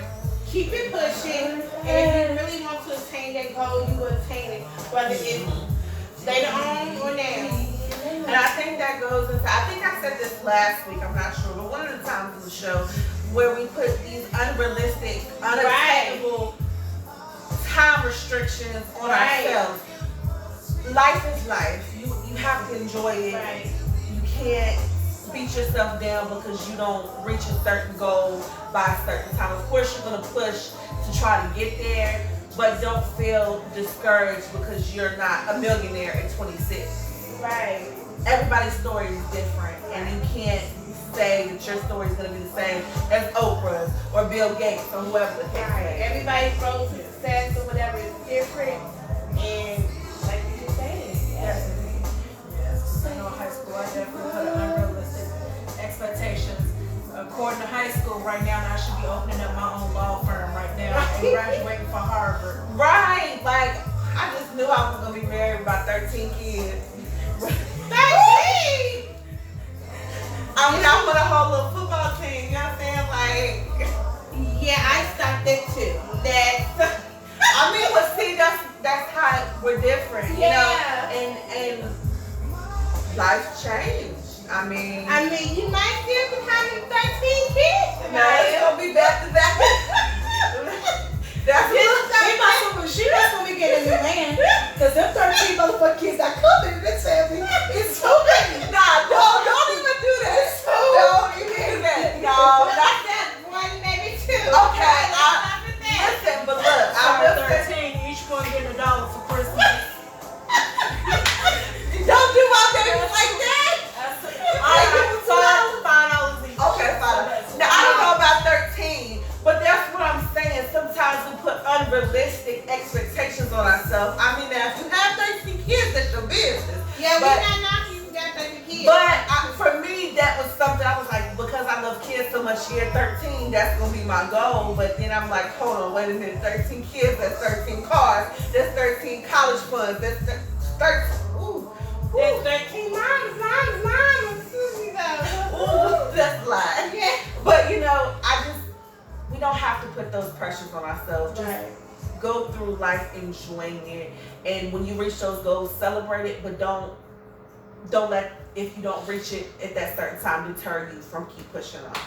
keep it pushing, and if you really want to attain that goal, you will attain it, whether it's later on or now. And I think that goes into, I think I said this last week, I'm not sure, but one of the times in the show where we put these unrealistic, unattainable time restrictions on ourselves. Life is life. You have to enjoy it. Right. You can't beat yourself down because you don't reach a certain goal by a certain time. Of course, you're going to push to try to get there, but don't feel discouraged because you're not a millionaire at 26. Right. Everybody's story is different, and you can't say that your story is going to be the same as Oprah's or Bill Gates or whoever the heck. Right. Everybody's road to success or whatever is different, and like you just said, Yes. I know in high school, I definitely put unrealistic expectations. According to high school, right now, I should be opening up my own law firm right now and graduating from Harvard. Right, like I just knew I was gonna be married by 13 kids. 13! I mean, I want a whole little football team. You know what I'm saying? Like, Yeah, I stopped that too. That's I mean, but see, that's how we're different, you know. And life's changed. I mean, you might still be having 13 kids. no, it's gonna be back to back. That's what She must be getting a new man. Because them 13 motherfucking kids that come in this family is so many. Nah, don't even do that. Don't even do that. No, not that. One, maybe two. Okay, Stop it there. listen, but look, I So will say, 13, each one getting $1 for Christmas. don't do my babies like that. Alright, $5 each. Okay, fine. Now, I don't know about 13, but that's what I'm saying. Sometimes we put unrealistic expectations on ourselves. I mean, now, if you have 13 kids, that's your business. Yeah, But- we're not knocking you got 13 kids. But for me, that was something I was like, because I love kids so much, year 13, that's going to be my goal. But then I'm like, hold on, wait a minute, 13 kids, that's 13 cars, that's 13 college funds, that's 13, ooh. There's 13 moms. Ooh, that's a lie. Yeah. But you know, we don't have to put those pressures on ourselves. Just go through life enjoying it, and when you reach those goals, celebrate it. But don't let, if you don't reach it at that certain time, deter you from keep pushing on.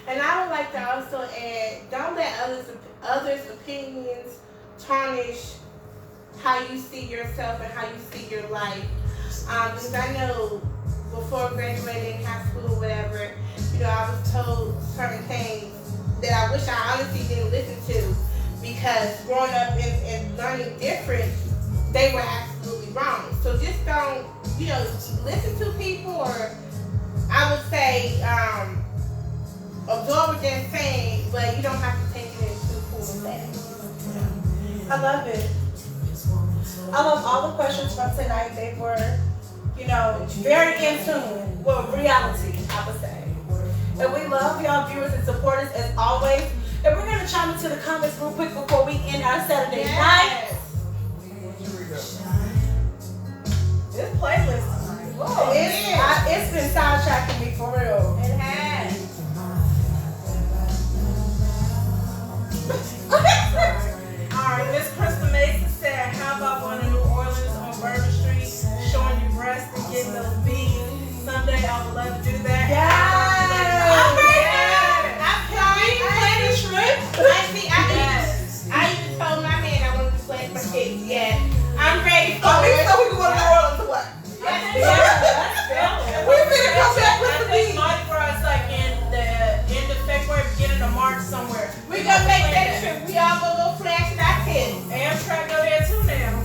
And I would like to also add, don't let others' opinions tarnish how you see yourself and how you see your life. Because I know before graduating high school or whatever, I was told certain things that I wish I honestly didn't listen to, because growing up and learning different, they were absolutely wrong. So just don't, listen to people, or I would say absorb what they're saying, but you don't have to take it into full effect. I love it. I love all the questions from tonight. They were, very in tune with reality, I would say. And we love y'all viewers and supporters as always. And we're going to chime into the comments real quick before we end our Saturday night. This playlist. Whoa, It's been soundtracking me for real. it has. Alright, Miss Krista Mason said, how about going to New Orleans on Bourbon Street, showing your breasts and getting those beads? Someday I would love to do that. I even told my man I wanted to flash my tits. Yeah, I'm ready for Okay, it. so we can go to New Orleans to what? We finna come back with the beat. Mardi Gras is like in the end of February, beginning of March somewhere. We gonna make that trip. We all gonna go flashing our tits. Amtrak go there too now.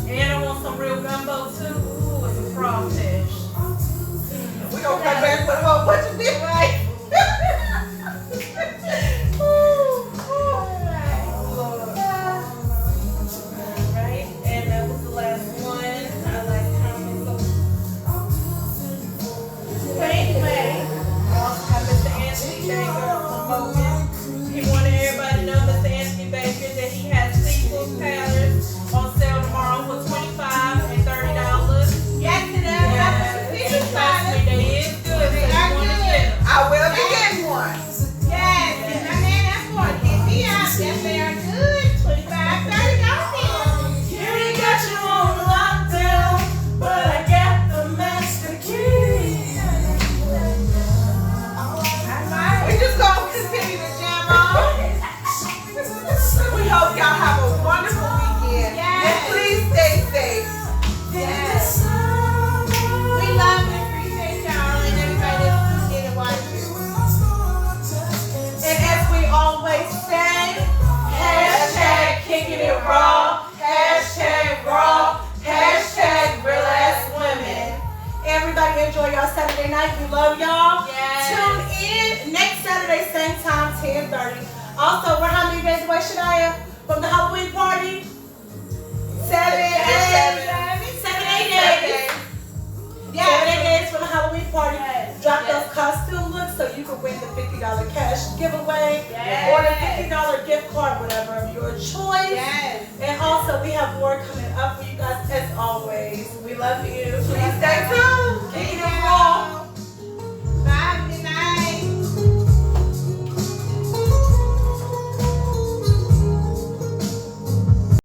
And I want some real gumbo too. Ooh, with some crawfish. We gonna come back with a whole bunch of different. Right? Right? And that was the last one. I like comments. So anyway, I also have Mr. Anthony Baker promoting. He wanted everybody to know, Mr. Anthony Baker, that he has seafood patties on sale tomorrow for $25 and $30. Yes, it is. They is good. They are good. I will be getting one. Yes, and my man, that's for it. Get me out. Yes, they are good. $25, $30. You ain't got your own lockdown, but I got the master key. We just gonna continue to jam on. We hope y'all have a wonderful weekend. Yes. And please stay safe. Yes. We love and appreciate y'all and everybody that's tuned in and watching. And as we always say, hashtag kicking it raw, hashtag raw, hashtag real ass women. Everybody enjoy y'all Saturday night. We love y'all. Yes. Tune in next Saturday, same time, 10:30. Also, we're how many days away, Shania, from the Halloween party? 7 days. 7, 8 days. Yes. 7, 8 days from the Halloween party. Yes. Drop Yes. those costume looks so you can win the $50 cash giveaway Yes. or the $50 gift card, whatever of your choice. Yes. And also, we have more coming up for you guys as always. We love you.